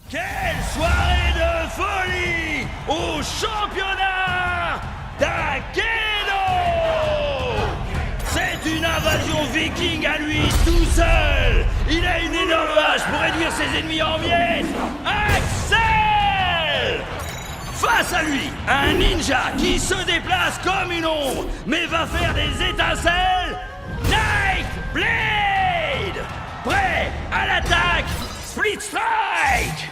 Quelle soirée de folie au championnat d'Akedo! C'est une invasion viking à lui tout seul! Il a une énorme hache pour réduire ses ennemis en miettes! Axel! Face à lui, un ninja qui se déplace comme une ombre, mais va faire des étincelles! Nightblade! Prêt à l'attaque! Split Strike!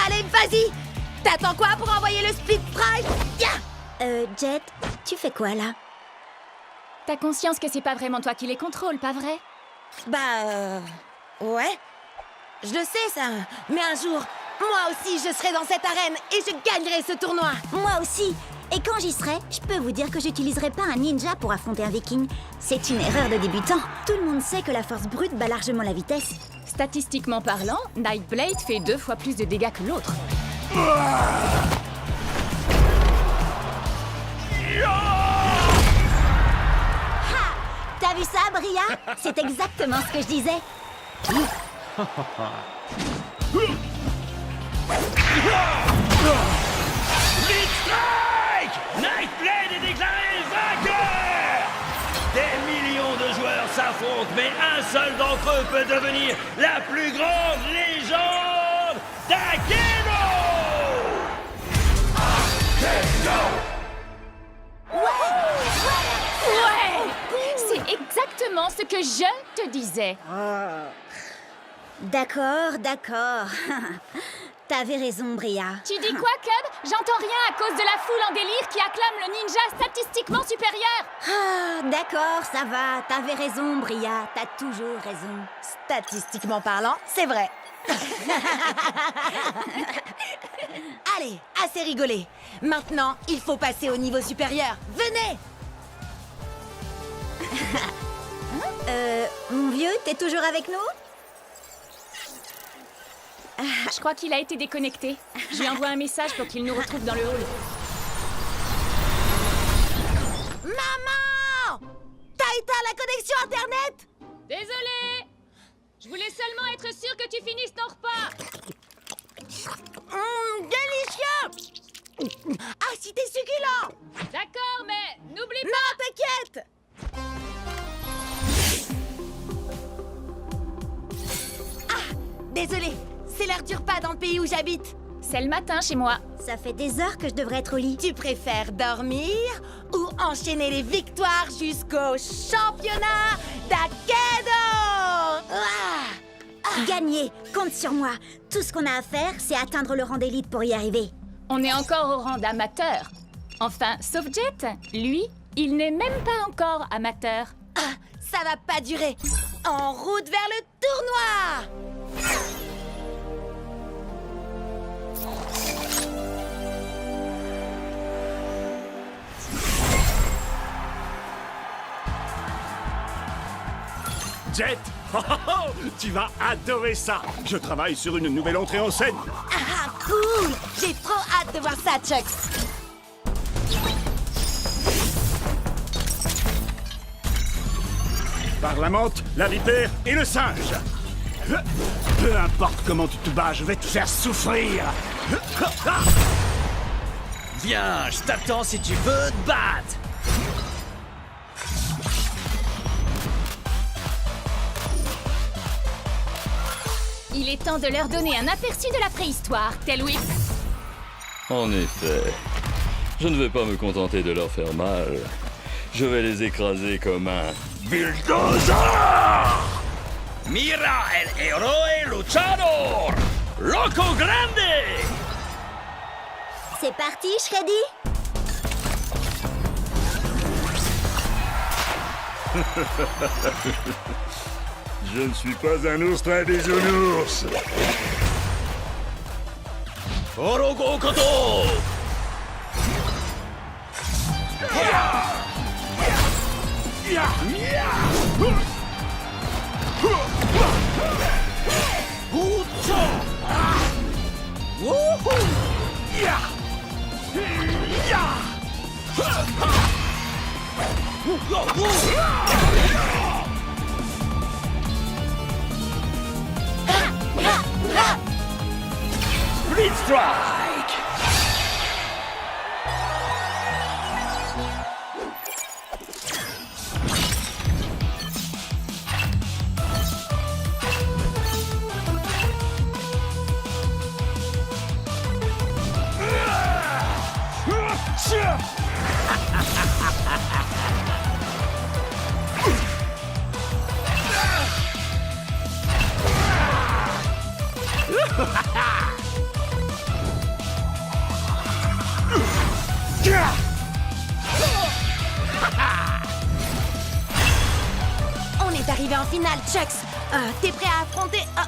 Allez, vas-y! T'attends quoi pour envoyer le Split Strike? Jet, tu fais quoi là? T'as conscience que c'est pas vraiment toi qui les contrôle, pas vrai? Ouais. Je le sais, ça. Mais un jour, moi aussi, je serai dans cette arène et je gagnerai ce tournoi. Moi aussi. Et quand j'y serai, je peux vous dire que j'utiliserai pas un ninja pour affronter un viking. C'est une erreur de débutant. Tout le monde sait que la force brute bat largement la vitesse. Statistiquement parlant, Nightblade fait 2 fois plus de dégâts que l'autre. T'as vu ça, Bria? C'est exactement ce que je disais. Split Strike! Nightblade est déclaré vainqueur! Des millions de joueurs s'affrontent, mais un seul d'entre eux peut devenir la plus grande légende d'Akedo! Ouais! C'est exactement ce que je te disais. D'accord. T'avais raison, Bria. Tu dis quoi, Cub? J'entends rien à cause de la foule en délire qui acclame le ninja statistiquement supérieur. D'accord, ça va. T'avais raison, Bria. T'as toujours raison. Statistiquement parlant, c'est vrai. Allez, assez rigolé. Maintenant, il faut passer au niveau supérieur. Venez! Mon vieux, t'es toujours avec nous? Je crois qu'il a été déconnecté. Je lui envoie un message pour qu'il nous retrouve dans le hall. Maman! T'as éteint la connexion Internet? Désolé! Je voulais seulement être sûre que tu finisses ton repas. Délicieux! Ah, si t'es succulent! D'accord, mais n'oublie pas... Non, t'inquiète! Ah, désolé, c'est l'heure du repas dans le pays où j'habite. C'est le matin chez moi. Ça fait des heures que je devrais être au lit. Tu préfères dormir ou enchaîner les victoires jusqu'au championnat d'Akedo? Gagner, compte sur moi. Tout ce qu'on a à faire, c'est atteindre le rang d'élite pour y arriver. On est encore au rang d'amateur. Enfin, sauf Jet. Lui, il n'est même pas encore amateur. Ah, ça va pas durer. En route vers le tournoi! Jet, tu vas adorer ça. Je travaille sur une nouvelle entrée en scène. Ah, cool! J'ai trop hâte de voir ça, Chuck. Par la menthe, la vipère et le singe. Peu importe comment tu te bats, je vais te faire souffrir. Viens, je t'attends si tu veux te battre! Il est temps de leur donner un aperçu de la préhistoire, Tailwhip. En effet, je ne vais pas me contenter de leur faire mal. Je vais les écraser comme un bulldozer! Mira el héroe luchador! Loco Grande! C'est parti, Shreddy? Je ne suis pas un ours très bisounours. Orogo Koto! Split Strike! On est arrivé en finale, Chucks. T'es prêt à affronter un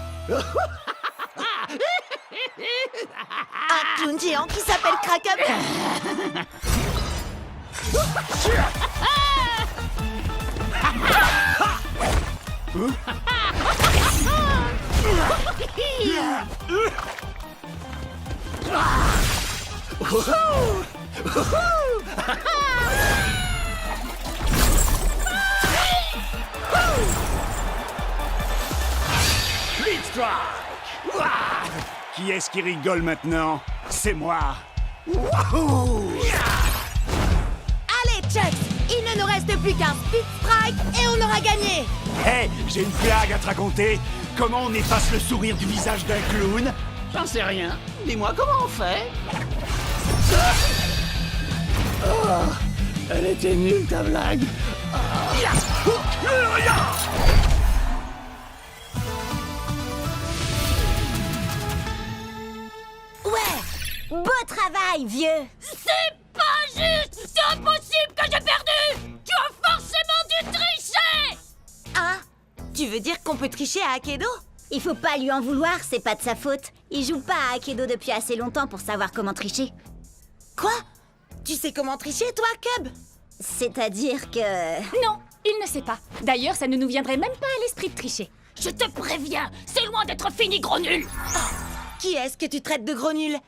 clown géant qui s'appelle Crack-Up? Split Strike! Ouah. Qui est-ce qui rigole maintenant? C'est moi. Wouhou! Allez, Chucks, il ne nous reste plus qu'un Split Strike et on aura gagné. Hé, j'ai une blague à te raconter. Comment on efface le sourire du visage d'un clown? J'en sais rien. Dis-moi comment on fait. Elle était nulle ta blague. Ouais! Beau travail, vieux! C'est pas juste! C'est impossible que j'ai perdu! Tu as forcément dû tricher! Hein? Tu veux dire qu'on peut tricher à Akedo? Il faut pas lui en vouloir, c'est pas de sa faute. Il joue pas à Akedo depuis assez longtemps pour savoir comment tricher. Quoi? Tu sais comment tricher, toi, Cub? C'est-à-dire que... Non, il ne sait pas. D'ailleurs, ça ne nous viendrait même pas à l'esprit de tricher. Je te préviens, c'est loin d'être fini, gros nul! Qui est-ce que tu traites de gros nul?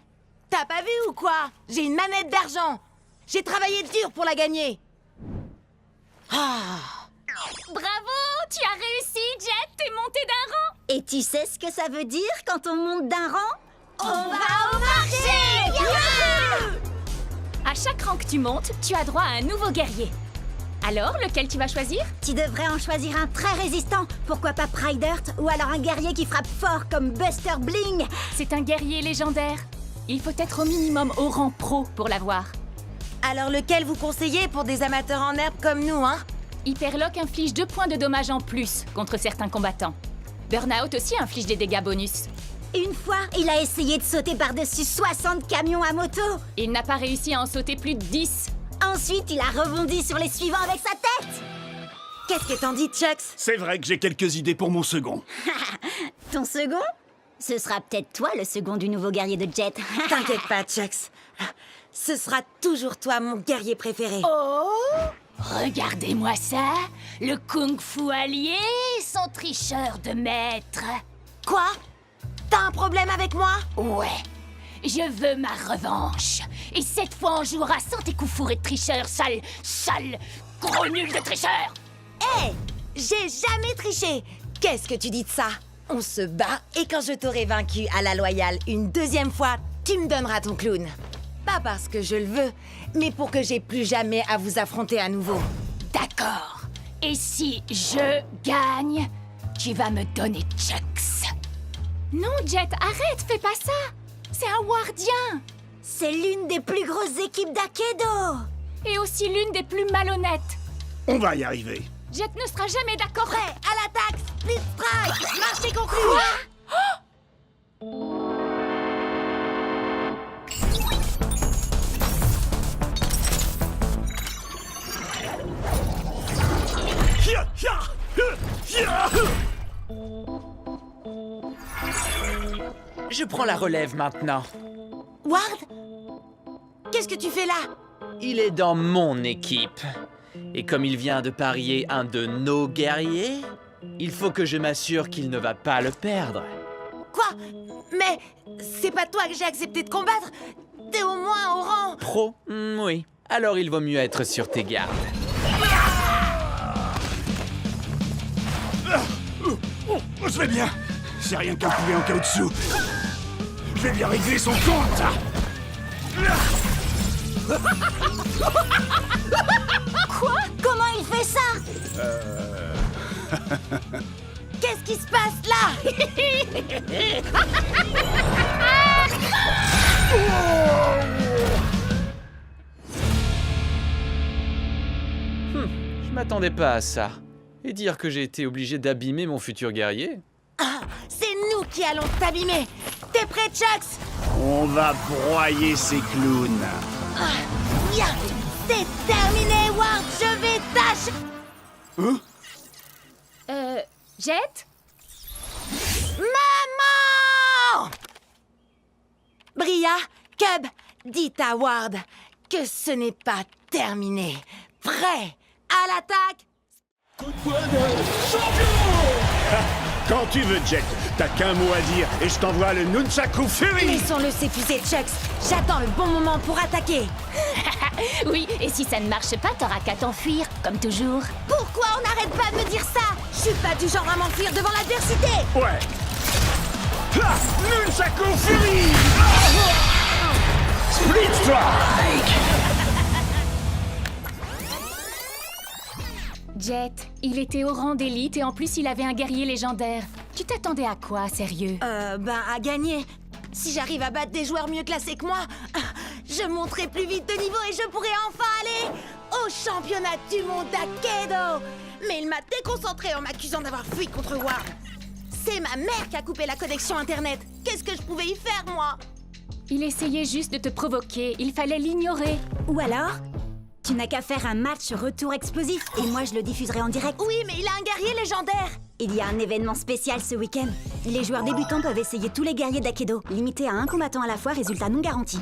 T'as pas vu ou quoi? J'ai une manette d'argent. J'ai travaillé dur pour la gagner. Bravo! Tu as réussi, Jet! T'es monté d'un rang! Et tu sais ce que ça veut dire quand on monte d'un rang? On va au marché! À chaque rang que tu montes, tu as droit à un nouveau guerrier. Alors, lequel tu vas choisir? Tu devrais en choisir un très résistant. Pourquoi pas Pride Earth? Ou alors un guerrier qui frappe fort comme Buster Bling. C'est un guerrier légendaire. Il faut être au minimum au rang pro pour l'avoir. Alors lequel vous conseillez pour des amateurs en herbe comme nous, hein? Hyperlock inflige 2 points de dommages en plus contre certains combattants. Burnout aussi inflige des dégâts bonus. Une fois, il a essayé de sauter par-dessus 60 camions à moto. Il n'a pas réussi à en sauter plus de 10. Ensuite, il a rebondi sur les suivants avec sa tête. Qu'est-ce que t'en dis, Chucks? C'est vrai que j'ai quelques idées pour mon second. Ton second? Ce sera peut-être toi le second du nouveau guerrier de Jet. T'inquiète pas, Chucks. Ce sera toujours toi, mon guerrier préféré. Regardez-moi ça, le kung-fu allié, son tricheur de maître. Quoi? T'as un problème avec moi? Ouais, je veux ma revanche. Et cette fois, on jouera sans tes coups fourrés de tricheur, sale, gros nul de tricheur. Hé! J'ai jamais triché! Qu'est-ce que tu dis de ça? On se bat et quand je t'aurai vaincu à la loyale une deuxième fois, tu me donneras ton clown. Pas parce que je le veux, mais pour que j'ai plus jamais à vous affronter à nouveau. D'accord. Et si je gagne, tu vas me donner Chucks. Non, Jet, arrête, fais pas ça. C'est un wardien. C'est l'une des plus grosses équipes d'Akedo. Et aussi l'une des plus malhonnêtes. On va y arriver. Jet ne sera jamais d'accord. Prêt, à l'attaque! Split Strike! Marché conclu! Je prends la relève maintenant. Ward? Qu'est-ce que tu fais là? Il est dans mon équipe. Et comme il vient de parier un de nos guerriers, il faut que je m'assure qu'il ne va pas le perdre. Quoi? Mais c'est pas toi que j'ai accepté de combattre? T'es au moins au rang... Pro? Oui. Alors il vaut mieux être sur tes gardes. Je vais bien. C'est rien qu'un poulet en caoutchouc. Je vais bien régler son compte. Quoi? Comment il fait ça? Qu'est-ce qui se passe là? Je m'attendais pas à ça. Et dire que j'ai été obligé d'abîmer mon futur guerrier? Ah, c'est nous qui allons t'abîmer. T'es prêt, Chucks? On va broyer ces clowns. Bien, c'est terminé, Ward. Je vais tâcher. Jet? Maman! Bria, Cub, dites à Ward que ce n'est pas terminé. Prêt à l'attaque? Quand tu veux, Jet, t'as qu'un mot à dire et je t'envoie le Nunchaku Fury. Laissons-le s'épuiser, Chucks. J'attends le bon moment pour attaquer. Oui, et si ça ne marche pas, t'auras qu'à t'enfuir, comme toujours. Pourquoi on n'arrête pas de me dire ça? Je suis pas du genre à m'enfuir devant l'adversité. Ouais. Nunchaku Fury. Split Strike. Jet, il était au rang d'élite et en plus il avait un guerrier légendaire. Tu t'attendais à quoi, sérieux? À gagner. Si j'arrive à battre des joueurs mieux classés que moi, je monterai plus vite de niveau et je pourrai enfin aller au championnat du monde d'Akedo. Mais il m'a déconcentré en m'accusant d'avoir fui contre Ward. C'est ma mère qui a coupé la connexion Internet. Qu'est-ce que je pouvais y faire, moi? Il essayait juste de te provoquer, il fallait l'ignorer. Ou alors, tu n'as qu'à faire un match retour explosif et moi je le diffuserai en direct. Oui, mais il a un guerrier légendaire. Il y a un événement spécial ce week-end. Les joueurs débutants peuvent essayer tous les guerriers d'Akedo, limité à un combattant à la fois, résultat non garanti.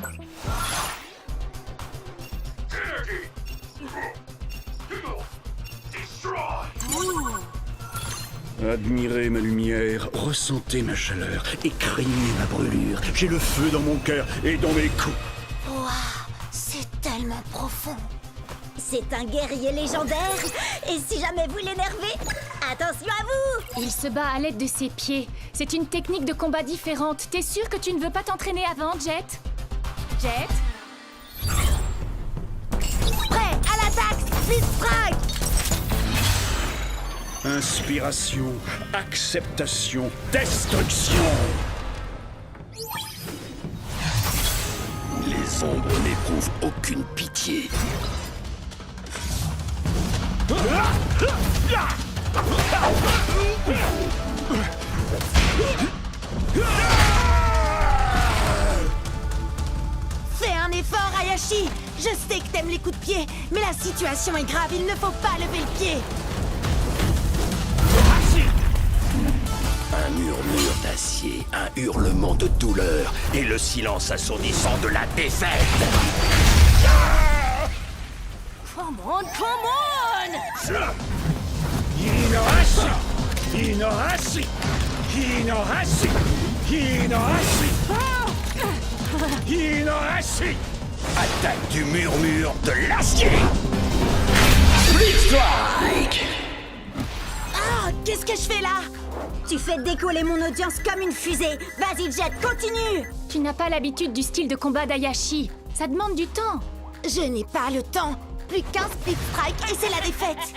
Admirez ma lumière, ressentez ma chaleur et craignez ma brûlure. J'ai le feu dans mon cœur et dans mes coups. Waouh, c'est tellement profond. C'est un guerrier légendaire. Et si jamais vous l'énervez, attention à vous! Il se bat à l'aide de ses pieds. C'est une technique de combat différente. T'es sûr que tu ne veux pas t'entraîner avant, Jet? Jet? Prêt à l'attaque, Split Strike. Inspiration, acceptation, destruction. Les ombres n'éprouvent aucune pitié. Fais un effort, Hayashi. Je sais que t'aimes les coups de pied, mais la situation est grave, il ne faut pas lever le pied. Un murmure d'acier, un hurlement de douleur et le silence assourdissant de la défaite. Come on, come on! Hinohashi! Hinohashi! Hinohashi! Hinohashi! Hinohashi! Attaque du murmure de l'acier. Split Strike. Ah, qu'est-ce que je fais là? Tu fais décoller mon audience comme une fusée. Vas-y, Jet, continue! Tu n'as pas l'habitude du style de combat d'Hayashi. Ça demande du temps. Je n'ai pas le temps. Plus qu'un Split Strike et c'est la défaite.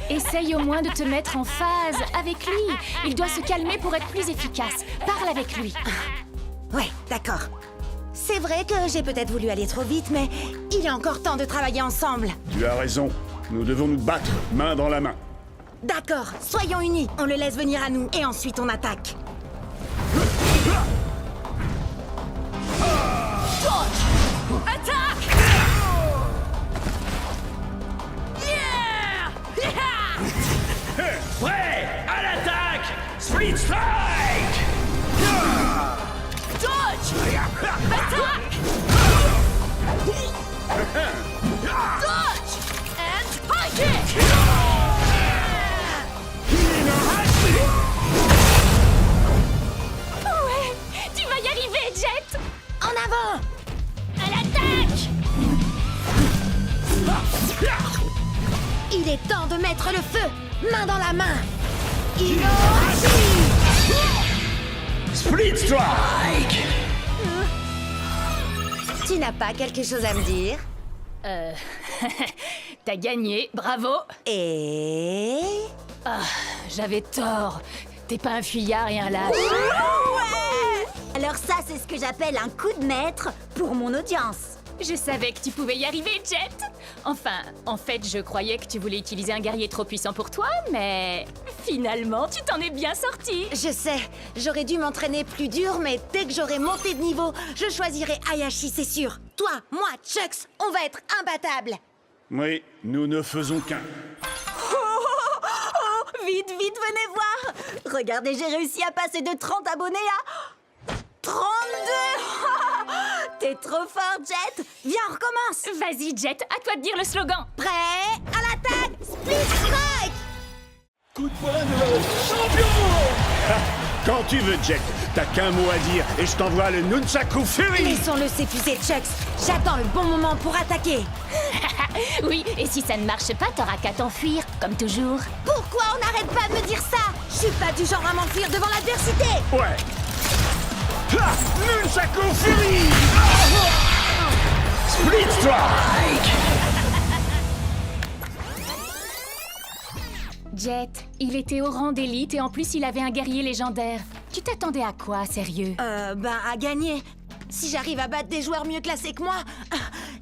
Essaye au moins de te mettre en phase avec lui. Il doit se calmer pour être plus efficace. Parle avec lui. Ouais, d'accord. C'est vrai que j'ai peut-être voulu aller trop vite, mais il est encore temps de travailler ensemble. Tu as raison. Nous devons nous battre, main dans la main. D'accord, soyons unis. On le laisse venir à nous et ensuite on attaque. Attaque! Prêt à l'attaque. Split Strike. Dodge! Attaque! Dodge! And high kick! Ouais, tu vas y arriver, Jet. En avant! À l'attaque. Il est temps de mettre le feu! Main dans la main! Hinohashi! Split Strike! Tu n'as pas quelque chose à me dire? T'as gagné, bravo. Et... J'avais tort. T'es pas un fuyard et un lâche. Alors ça, c'est ce que j'appelle un coup de maître pour mon audience. Je savais que tu pouvais y arriver, Jet. Enfin, en fait, je croyais que tu voulais utiliser un guerrier trop puissant pour toi, mais finalement, tu t'en es bien sorti. Je sais, j'aurais dû m'entraîner plus dur, mais dès que j'aurai monté de niveau, je choisirai Hayashi, c'est sûr. Toi, moi, Chucks, on va être imbattables. Oui, nous ne faisons qu'un. Vite, vite, venez voir. Regardez, j'ai réussi à passer de 30 abonnés à 32. T'es trop fort, Jet. Viens, on recommence. Vas-y, Jet, à toi de dire le slogan. Prêt? À l'attaque! Split Strike! Coup de poing de champion. Quand tu veux, Jet, t'as qu'un mot à dire et je t'envoie le Nunchaku Fury. Laissons-le s'épuiser, Chucks. J'attends le bon moment pour attaquer. Oui, et si ça ne marche pas, t'auras qu'à t'enfuir, comme toujours. Pourquoi on n'arrête pas de me dire ça? Je suis pas du genre à m'enfuir devant l'adversité. Ouais. Ha! Nunchaku Fury. Split Strike! Jet, il était au rang d'élite et en plus il avait un guerrier légendaire. Tu t'attendais à quoi, sérieux? À gagner. Si j'arrive à battre des joueurs mieux classés que moi,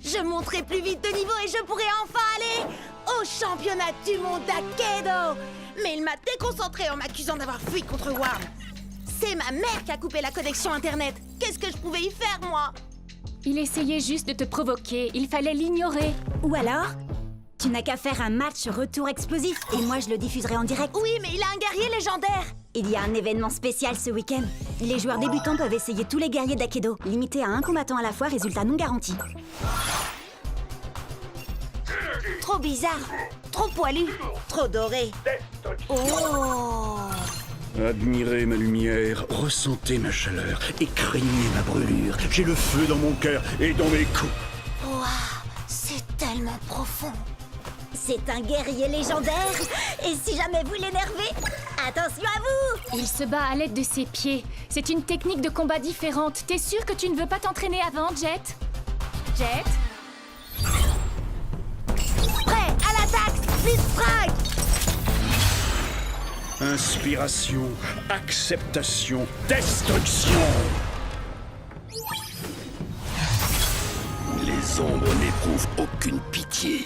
je monterai plus vite de niveau et je pourrai enfin aller au championnat du monde d'Aikido. Mais il m'a déconcentré en m'accusant d'avoir fui contre Worm. C'est ma mère qui a coupé la connexion internet. Qu'est-ce que je pouvais y faire, moi? Il essayait juste de te provoquer, il fallait l'ignorer. Ou alors, tu n'as qu'à faire un match retour explosif et moi je le diffuserai en direct. Oui, mais il a un guerrier légendaire. Il y a un événement spécial ce week-end. Les joueurs débutants peuvent essayer tous les guerriers d'Aikido, limité à un combattant à la fois, résultat non garanti. Trop bizarre, trop poilu, trop doré. Oh! Admirez ma lumière, ressentez ma chaleur et craignez ma brûlure. J'ai le feu dans mon cœur et dans mes coups. Waouh, c'est tellement profond. C'est un guerrier légendaire. Et si jamais vous l'énervez, attention à vous. Il se bat à l'aide de ses pieds. C'est une technique de combat différente. T'es sûr que tu ne veux pas t'entraîner avant, Jet? Jet? Prêt, à l'attaque, Split Strike! Inspiration, acceptation, destruction. Les ombres n'éprouvent aucune pitié.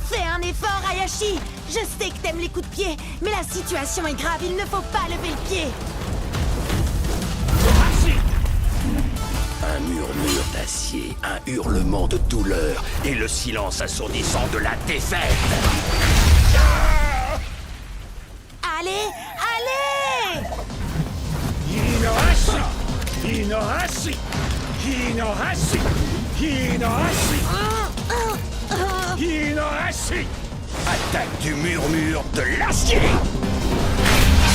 Fais un effort, Hayashi. Je sais que t'aimes les coups de pied, mais la situation est grave, il ne faut pas lever le pied. Un murmure d'acier, un hurlement de douleur et le silence assourdissant de la défaite. Allez, allez! Hinohashi! Hinohashi! Hinohashi! Hinohashi! Hinohashi! Attaque du murmure de l'acier.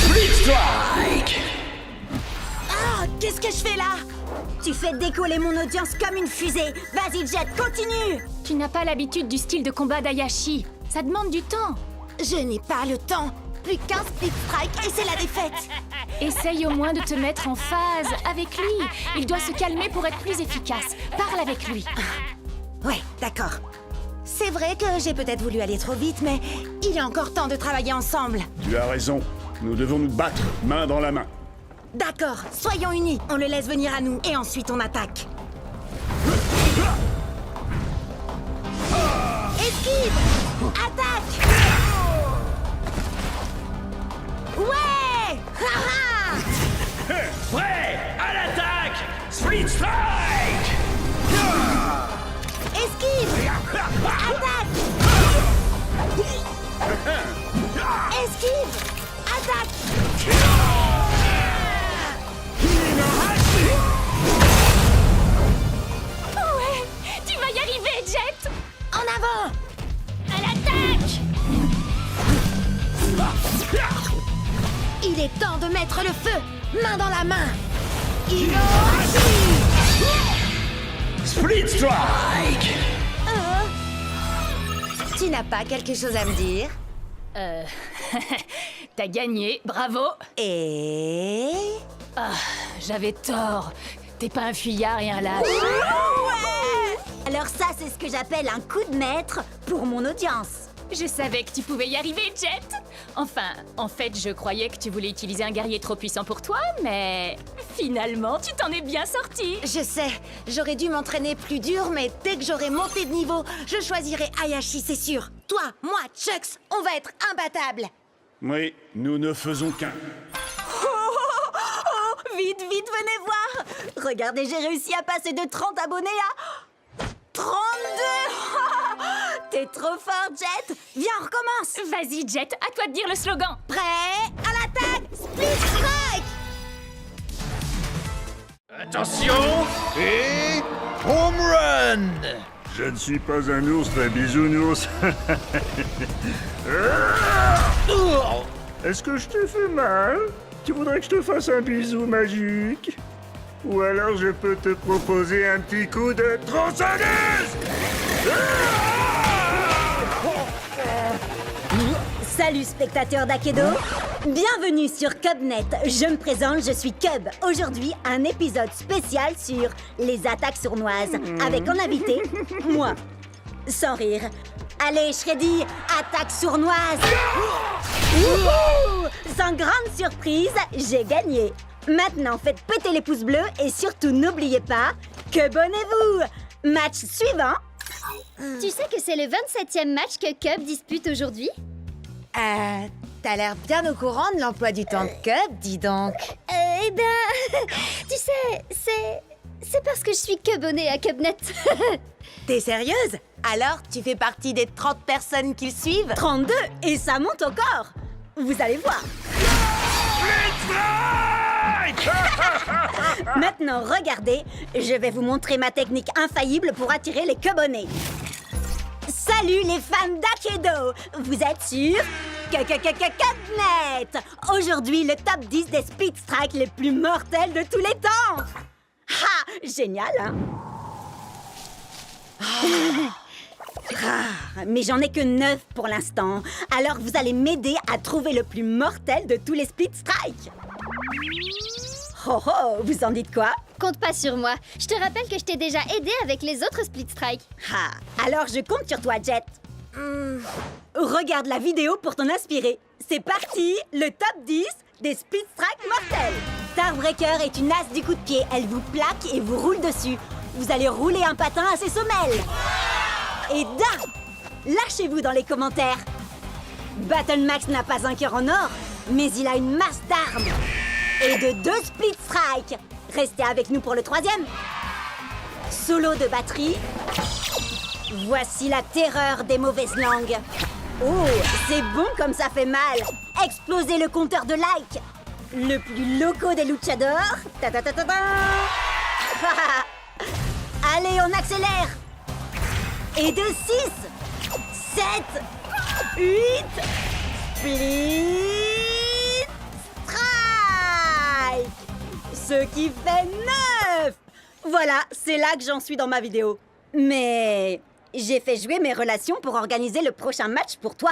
Split Strike! Ah, qu'est-ce que je fais là? Tu fais décoller mon audience comme une fusée. Vas-y, Jet, continue. Tu n'as pas l'habitude du style de combat d'Hayashi. Ça demande du temps. Je n'ai pas le temps. Plus qu'un Split Strike et c'est la défaite. Essaye au moins de te mettre en phase avec lui. Il doit se calmer pour être plus efficace. Parle avec lui. Ouais, d'accord. C'est vrai que j'ai peut-être voulu aller trop vite, mais il est encore temps de travailler ensemble. Tu as raison. Nous devons nous battre, main dans la main. D'accord, soyons unis. On le laisse venir à nous et ensuite on attaque. Esquive! Attaque! Ouais! Ha-ha! Prêt à l'attaque! Split Strike! Esquive! Attaque! Esquive! Attaque! Ouais, tu vas y arriver, Jet. En avant! À l'attaque! Il est temps de mettre le feu! Main dans la main! Inohashi! Split Strike! Tu n'as pas quelque chose à me dire? T'as gagné, bravo. Et... J'avais tort. T'es pas un fuyard et un lâche. Alors ça, c'est ce que j'appelle un coup de maître pour mon audience. Je savais que tu pouvais y arriver, Jet. Enfin, en fait, je croyais que tu voulais utiliser un guerrier trop puissant pour toi, mais finalement, tu t'en es bien sorti. Je sais, j'aurais dû m'entraîner plus dur, mais dès que j'aurai monté de niveau, je choisirai Hayashi, c'est sûr. Toi, moi, Chucks, on va être imbattables. Oui, nous ne faisons qu'un. Vite, vite, venez voir. Regardez, j'ai réussi à passer de 30 abonnés à 32. T'es trop fort, Jet. Viens, on recommence. Vas-y, Jet, à toi de dire le slogan. Prêt? À l'attaque! Split Strike! Attention! Et... Home Run! Je ne suis pas un ours très bisounours. Est-ce que je te fais mal? Tu voudrais que je te fasse un bisou magique? Ou alors je peux te proposer un petit coup de tronçonneuse? Salut spectateurs d'Akedo. Bienvenue sur Cubnet. Je me présente, je suis Cub. Aujourd'hui, un épisode spécial sur les attaques sournoises. Avec en invité, moi. Sans rire. Allez, Shreddy, attaque sournoise. Wouhou! Sans grande surprise, j'ai gagné. Maintenant, faites péter les pouces bleus et surtout n'oubliez pas, Cubonnez-vous. Match suivant. Tu sais que c'est le 27e match que Cub dispute aujourd'hui? T'as l'air bien au courant de l'emploi du temps de Cub, dis donc. Eh ben, tu sais, c'est parce que je suis Cubonnée à Cubnet. T'es sérieuse? Alors, tu fais partie des 30 personnes qui le suivent? 32 et ça monte encore. Vous allez voir. Maintenant, regardez, je vais vous montrer ma technique infaillible pour attirer les Cubonnés. Salut les fans d'Akedo. Vous êtes sur Cubnet. Aujourd'hui, le top 10 des Split Strike les plus mortels de tous les temps. Ha! Génial, hein? Mais j'en ai que 9 pour l'instant. Alors vous allez m'aider à trouver le plus mortel de tous les Split Strike. Oh oh, vous en dites quoi? Compte pas sur moi. Je te rappelle que je t'ai déjà aidé avec les autres Split Strike. Ah, alors je compte sur toi, Jet. Regarde la vidéo pour t'en inspirer. C'est parti, le top 10 des Split Strike mortels. Starbreaker est une as du coup de pied. Elle vous plaque et vous roule dessus. Vous allez rouler un patin à ses semelles. Et lâchez-vous dans les commentaires. Battle Max n'a pas un cœur en or, mais il a une masse d'armes. Et de 2 Split Strike. Restez avec nous pour le 3e. Solo de batterie. Voici la terreur des mauvaises langues. Oh, c'est bon comme ça fait mal. Explosez le compteur de likes. Le plus loco des luchadors. Ta-ta-ta-ta-ta. Allez, on accélère. Et de 6, 7, 8, Split Strike. Ce qui fait 9. Voilà, c'est là que j'en suis dans ma vidéo. Mais j'ai fait jouer mes relations pour organiser le prochain match pour toi.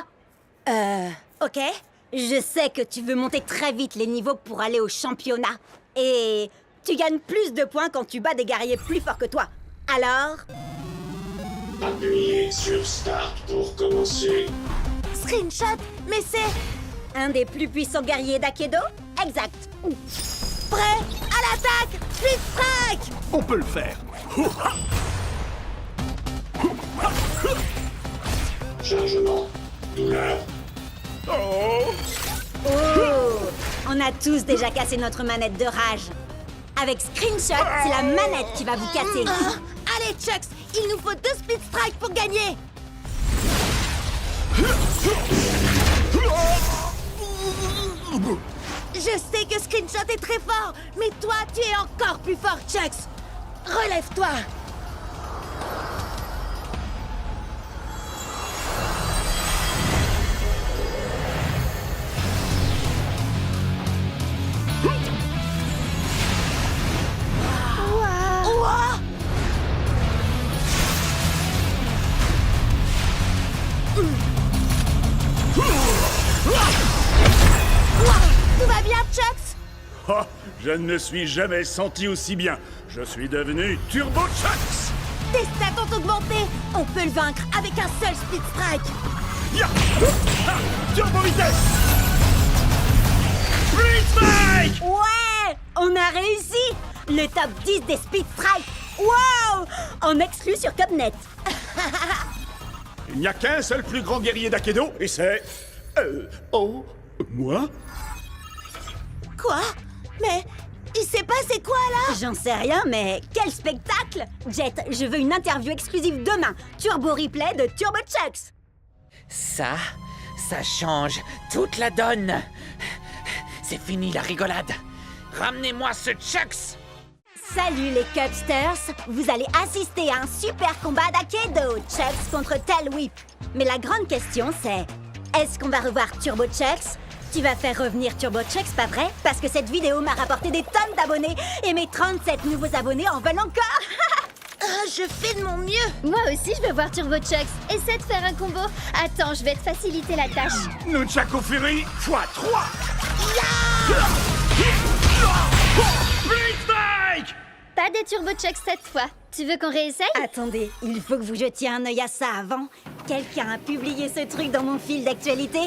Ok. Je sais que tu veux monter très vite les niveaux pour aller au championnat. Et tu gagnes plus de points quand tu bats des guerriers plus forts que toi. Alors... Appuyez sur Start pour commencer. Screenshot? Mais c'est... un des plus puissants guerriers d'Akedo? Exact. Prêt? À l'attaque! Split Strike! On peut le faire. Chargement. Douleur. Oh! On a tous déjà cassé notre manette de rage. Avec Screenshot, c'est la manette qui va vous casser. Allez, Chucks, il nous faut 2 Split Strike pour gagner. Je sais que Screenshot est très fort, mais toi, tu es encore plus fort, Chucks. Relève-toi. Wow. Chucks! Oh, je ne me suis jamais senti aussi bien. Je suis devenu Turbo Chucks. Tes stats ont augmenté! On peut le vaincre avec un seul Split Strike! Ya! Ah, Turbo vitesse. Split Strike! Ouais! On a réussi! Le top 10 des Speed Strike! Wow! En exclu sur Cubnet. Il n'y a qu'un seul plus grand guerrier d'Akedo, et c'est... moi? Quoi? Mais il s'est passé quoi là? J'en sais rien, mais quel spectacle! Jet, je veux une interview exclusive demain. Turbo replay de Turbo Chucks. Ça change toute la donne. C'est fini la rigolade. Ramenez-moi ce Chucks. Salut les Cubsters! Vous allez assister à un super combat d'Akedo, Chucks contre Tail Whip. Mais la grande question c'est, est-ce qu'on va revoir Turbo Chucks? Tu vas faire revenir Turbo Chucks, pas vrai? Parce que cette vidéo m'a rapporté des tonnes d'abonnés et mes 37 nouveaux abonnés en veulent encore! Je fais de mon mieux! Moi aussi, je veux voir Turbo Chucks. Essaie de faire un combo. Attends, je vais te faciliter la tâche. Nunchaku Fury x3. Split Strike! Pas des Turbo Chucks cette fois. Tu veux qu'on réessaye? Attendez, il faut que vous jetiez un œil à ça avant. Quelqu'un a publié ce truc dans mon fil d'actualité.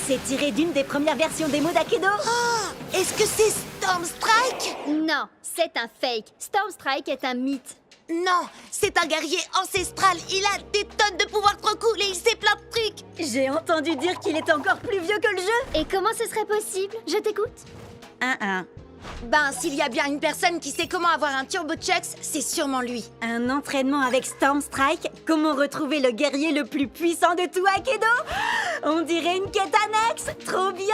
C'est tiré d'une des premières versions démo d'Akedo. Oh! Est-ce que c'est Storm Strike? Non, c'est un fake. Storm Strike est un mythe. Non, c'est un guerrier ancestral. Il a des tonnes de pouvoirs trop cool et il sait plein de trucs. J'ai entendu dire qu'il est encore plus vieux que le jeu. Et comment ce serait possible? Je t'écoute. Ben, s'il y a bien une personne qui sait comment avoir un Turbo Chucks, c'est sûrement lui. Un entraînement avec Storm Strike? Comment retrouver le guerrier le plus puissant de tout Akedo? On dirait une quête annexe. Trop bien!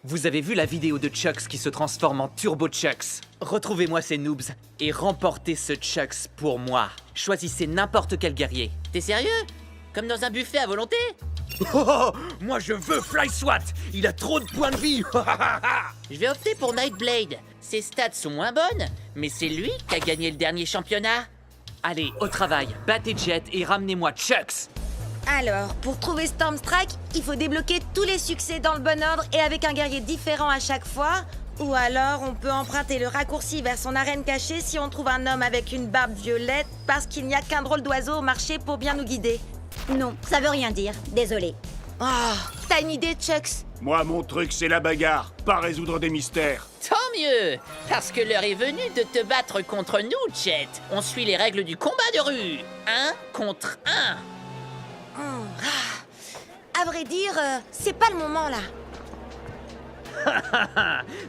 Vous avez vu la vidéo de Chucks qui se transforme en Turbo Chucks? Retrouvez-moi ces noobs et remportez ce Chucks pour moi. Choisissez n'importe quel guerrier. T'es sérieux? Comme dans un buffet à volonté? Oh, moi je veux Fly Swat. Il a trop de points de vie. Je vais opter pour Nightblade. Ses stats sont moins bonnes, mais c'est lui qui a gagné le dernier championnat. Allez, au travail, battez Jet et ramenez-moi Chucks. Alors, pour trouver Storm Strike, il faut débloquer tous les succès dans le bon ordre et avec un guerrier différent à chaque fois. Ou alors, on peut emprunter le raccourci vers son arène cachée si on trouve un homme avec une barbe violette parce qu'il n'y a qu'un drôle d'oiseau au marché pour bien nous guider. Non, ça veut rien dire. Désolé. Oh, t'as une idée, Chucks? Moi, mon truc, c'est la bagarre, pas résoudre des mystères. Tant mieux, parce que l'heure est venue de te battre contre nous, Jet. On suit les règles du combat de rue. 1 contre 1. À vrai dire, c'est pas le moment là.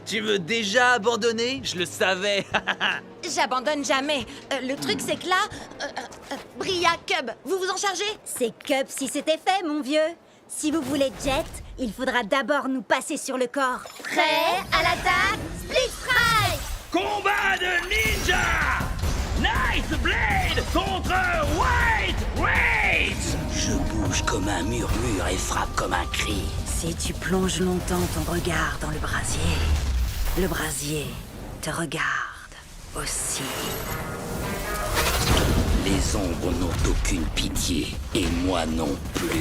Tu veux déjà abandonner? Je le savais. J'abandonne jamais. Le truc, c'est que là... Bria, Cub, vous vous en chargez? C'est Cub si c'était fait, mon vieux. Si vous voulez Jet, il faudra d'abord nous passer sur le corps. Prêt à l'attaque? Split Strike! Combat de ninja! Nightblade contre White Rage! Je bouge comme un murmure et frappe comme un cri. Si tu plonges longtemps ton regard dans le brasier te regarde aussi. Les ombres n'ont aucune pitié, et moi non plus.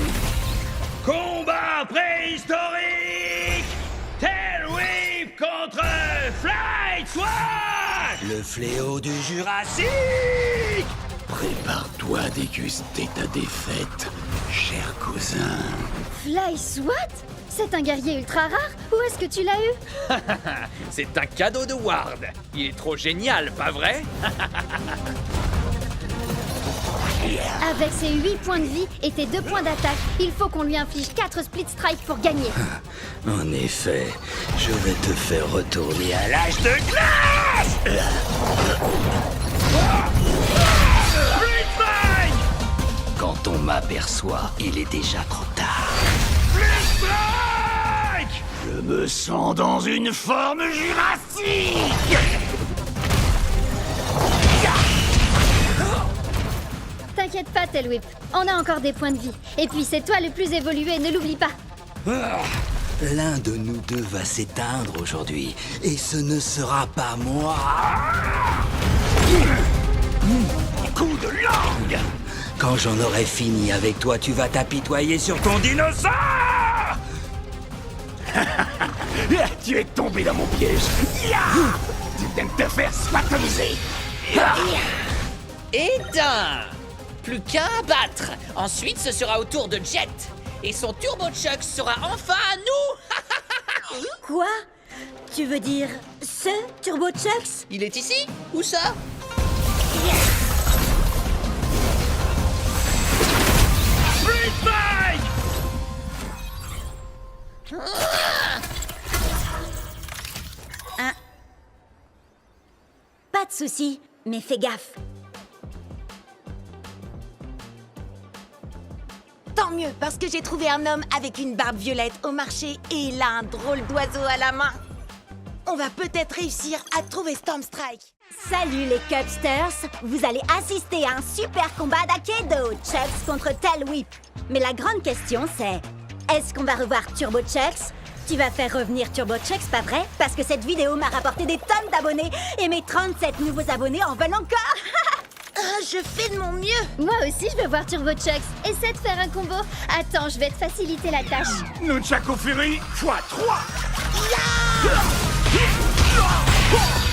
Combat préhistorique! Tail Whip contre Flight Swat! Le fléau du Jurassique! Prépare-toi à déguster ta défaite, cher cousin. Fly Swat? C'est un guerrier ultra rare? Où est-ce que tu l'as eu? C'est un cadeau de Ward. Il est trop génial, pas vrai? Avec ses 8 points de vie et tes 2 points d'attaque, il faut qu'on lui inflige 4 split strikes pour gagner. En effet, je vais te faire retourner à l'âge de glace! Split Strike! Quand on m'aperçoit, il est déjà trop tard. Split Strike! Je me sens dans une forme jurassique! T'inquiète pas, Tail Whip, on a encore des points de vie. Et puis c'est toi le plus évolué, ne l'oublie pas. L'un de nous deux va s'éteindre aujourd'hui, et ce ne sera pas moi. Coup de langue! Quand j'en aurai fini avec toi, tu vas t'apitoyer sur ton dinosaure! Tu es tombé dans mon piège. Tu viens de te faire spatomiser. Éteint. Plus qu'un à battre. Ensuite, ce sera au tour de Jet. Et son Turbo Chuck sera enfin à nous. Quoi? Tu veux dire ce Turbo Chucks? Il est ici? Où ça? Split Strike! Pas de souci, mais fais gaffe. Tant mieux, parce que j'ai trouvé un homme avec une barbe violette au marché et il a un drôle d'oiseau à la main. On va peut-être réussir à trouver Storm Strike. Salut les Cubsters, vous allez assister à un super combat d'Akedo, Chucks contre Tail Whip. Mais la grande question c'est, est-ce qu'on va revoir Turbo Chucks? Tu vas faire revenir Turbo Chucks, pas vrai? Parce que cette vidéo m'a rapporté des tonnes d'abonnés et mes 37 nouveaux abonnés en veulent encore. Je fais de mon mieux. Moi aussi, je veux voir Turbo Chucks. Essaie de faire un combo. Attends, je vais te faciliter la tâche. Nunchaku Fury x3.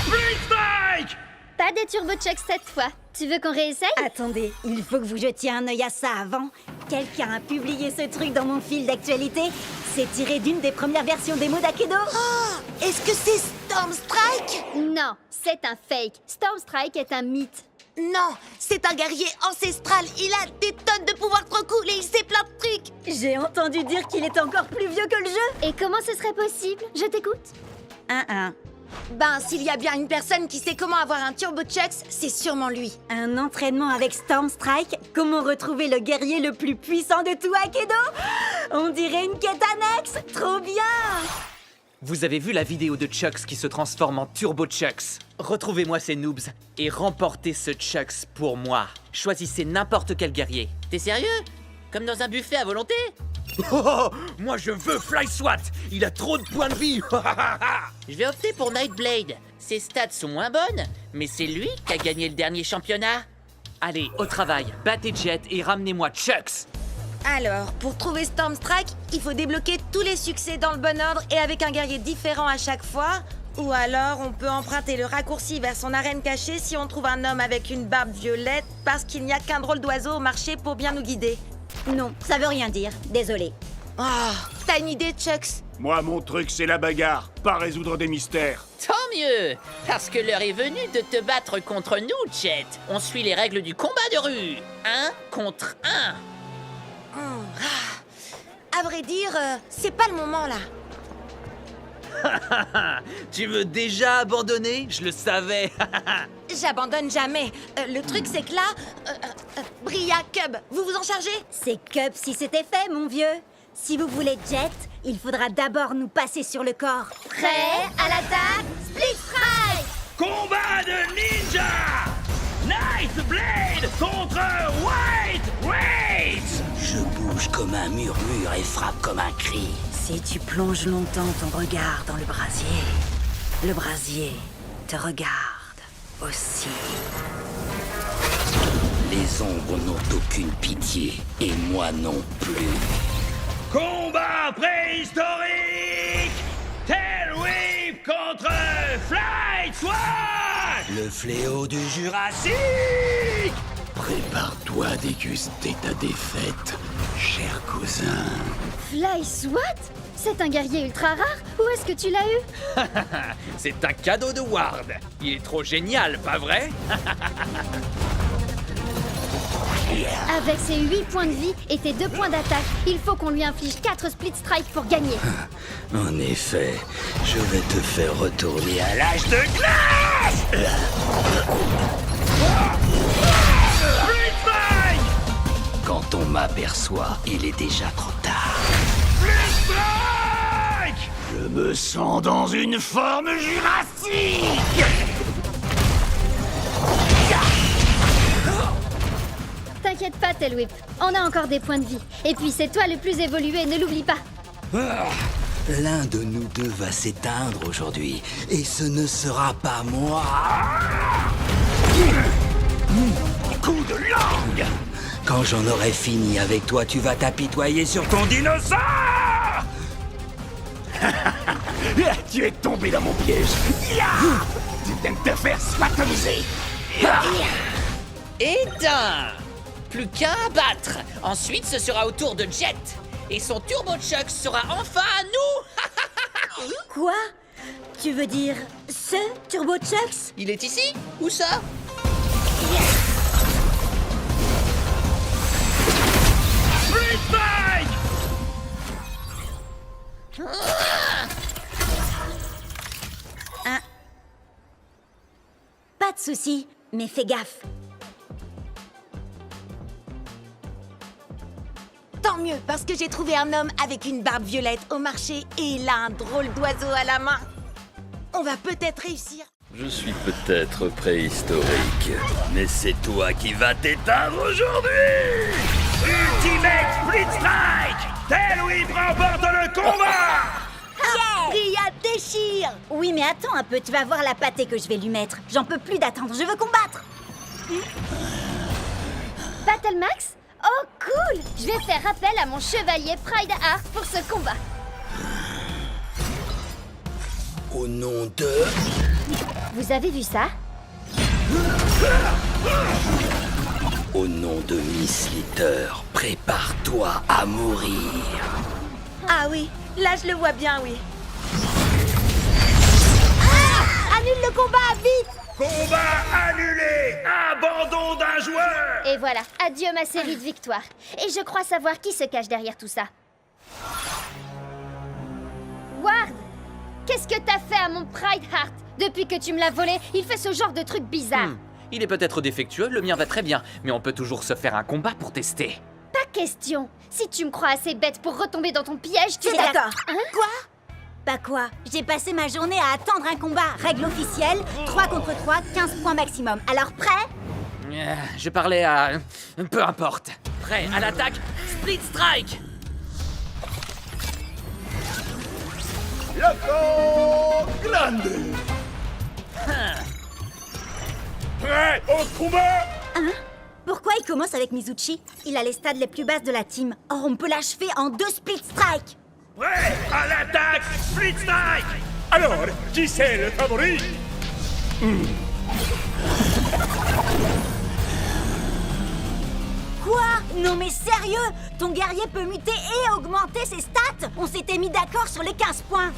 Split Strike! Pas des Turbo Chucks cette fois. Tu veux qu'on réessaye? Attendez, il faut que vous jetiez un œil à ça avant. Quelqu'un a publié ce truc dans mon fil d'actualité. C'est tiré d'une des premières versions démo d'Akedo. Oh, est-ce que c'est Storm Strike? Non, c'est un fake. Storm Strike est un mythe. Non, c'est un guerrier ancestral. Il a des tonnes de pouvoirs trop cool et il sait plein de trucs. J'ai entendu dire qu'il est encore plus vieux que le jeu. Et comment ce serait possible? Je t'écoute. Ben, s'il y a bien une personne qui sait comment avoir un Turbo Chucks, c'est sûrement lui. Un entraînement avec Storm Strike? Comment retrouver le guerrier le plus puissant de tout Akedo? On dirait une quête annexe. Trop bien! Vous avez vu la vidéo de Chucks qui se transforme en Turbo Chucks? Retrouvez-moi ces noobs et remportez ce Chucks pour moi. Choisissez n'importe quel guerrier. T'es sérieux? Comme dans un buffet à volonté? Oh, moi je veux Fly Swat. Il a trop de points de vie. Je vais opter pour Nightblade. Ses stats sont moins bonnes, mais c'est lui qui a gagné le dernier championnat. Allez, au travail. Battez Jet et ramenez-moi Chucks. Alors, pour trouver Storm Strike, il faut débloquer tous les succès dans le bon ordre et avec un guerrier différent à chaque fois. Ou alors, on peut emprunter le raccourci vers son arène cachée si on trouve un homme avec une barbe violette parce qu'il n'y a qu'un drôle d'oiseau au marché pour bien nous guider. Non, ça veut rien dire. Désolé. Oh, t'as une idée, Chucks? Moi, mon truc, c'est la bagarre, pas résoudre des mystères. Tant mieux, parce que l'heure est venue de te battre contre nous, Jet. On suit les règles du combat de rue. 1 contre 1. À vrai dire, c'est pas le moment là. Tu veux déjà abandonner? Je le savais. J'abandonne jamais. Le truc, c'est que là, Bria, Cub, vous vous en chargez? C'est Cub si c'était fait, mon vieux. Si vous voulez Jet, il faudra d'abord nous passer sur le corps. Prêt à l'attaque? Split Strike! Combat de ninja! Nightblade contre White Rage! Je bouge comme un murmure et frappe comme un cri. Si tu plonges longtemps ton regard dans le brasier te regarde aussi. Les ombres n'ont aucune pitié, et moi non plus. Combat préhistorique! Tail Whip contre Flight Swat! Le fléau du Jurassique! Prépare-toi à déguster ta défaite, cher cousin. Fly Swat? C'est un guerrier ultra rare? Où est-ce que tu l'as eu? C'est un cadeau de Ward. Il est trop génial, pas vrai? Avec ses 8 points de vie et tes 2 points d'attaque, il faut qu'on lui inflige 4 Split Strike pour gagner. En effet, je vais te faire retourner à l'âge de glace! Split Strike! Quand on m'aperçoit, il est déjà trop tard. Split Strike! Je me sens dans une forme jurassique! T'inquiète pas, Tail Whip. On a encore des points de vie. Et puis c'est toi le plus évolué, ne l'oublie pas. L'un de nous deux va s'éteindre aujourd'hui, et ce ne sera pas moi. Coup de langue! Quand j'en aurai fini avec toi, tu vas t'apitoyer sur ton dinosaure! Tu es tombé dans mon piège. Ya! Tu viens de te faire spatomiser. Et d'un. Plus qu'un à battre. Ensuite, ce sera au tour de Jet. Et son Turbo Chuck sera enfin à nous. Quoi? Tu veux dire ce Turbo Chucks? Il est ici? Où ça? Split Strike! Pas de souci, mais fais gaffe. Tant mieux, parce que j'ai trouvé un homme avec une barbe violette au marché et il a un drôle d'oiseau à la main. On va peut-être réussir. Je suis peut-être préhistorique, mais c'est toi qui vas t'éteindre aujourd'hui! Ultimate Split Strike! Tel Whip remporte le combat! Ria déchire! Oui, mais attends un peu, tu vas voir la pâtée que je vais lui mettre. J'en peux plus d'attendre, je veux combattre. Battle Max? Oh cool! Je vais faire appel à mon chevalier Pride Heart pour ce combat. Au nom de... Vous avez vu ça? Au nom de Miss Litter, prépare-toi à mourir. Ah oui, là je le vois bien, oui. Annule le combat, vite! Combat annulé! Abandon d'un joueur! Et voilà, adieu ma série de victoires. Et je crois savoir qui se cache derrière tout ça. Ward! Qu'est-ce que t'as fait à mon Pride Heart? Depuis que tu me l'as volé, il fait ce genre de truc bizarre. Il est peut-être défectueux, le mien va très bien, mais on peut toujours se faire un combat pour tester. Pas question. Si tu me crois assez bête pour retomber dans ton piège, tu C'est es d'accord. Hein? Quoi? Bah quoi? J'ai passé ma journée à attendre un combat. Règle officielle, 3 contre 3, 15 points maximum. Alors prêt? Je parlais à... peu importe. Prêt à l'attaque? Split Strike! Grande. Prêt au combat? Hein? Pourquoi il commence avec Mizuchi? Il a les stades les plus basses de la team. Or, on peut l'achever en 2 split strike. Prêt à l'attaque! Split Strike! Alors, qui c'est le favori? Quoi? Non mais sérieux? Ton guerrier peut muter et augmenter ses stats? On s'était mis d'accord sur les 15 points.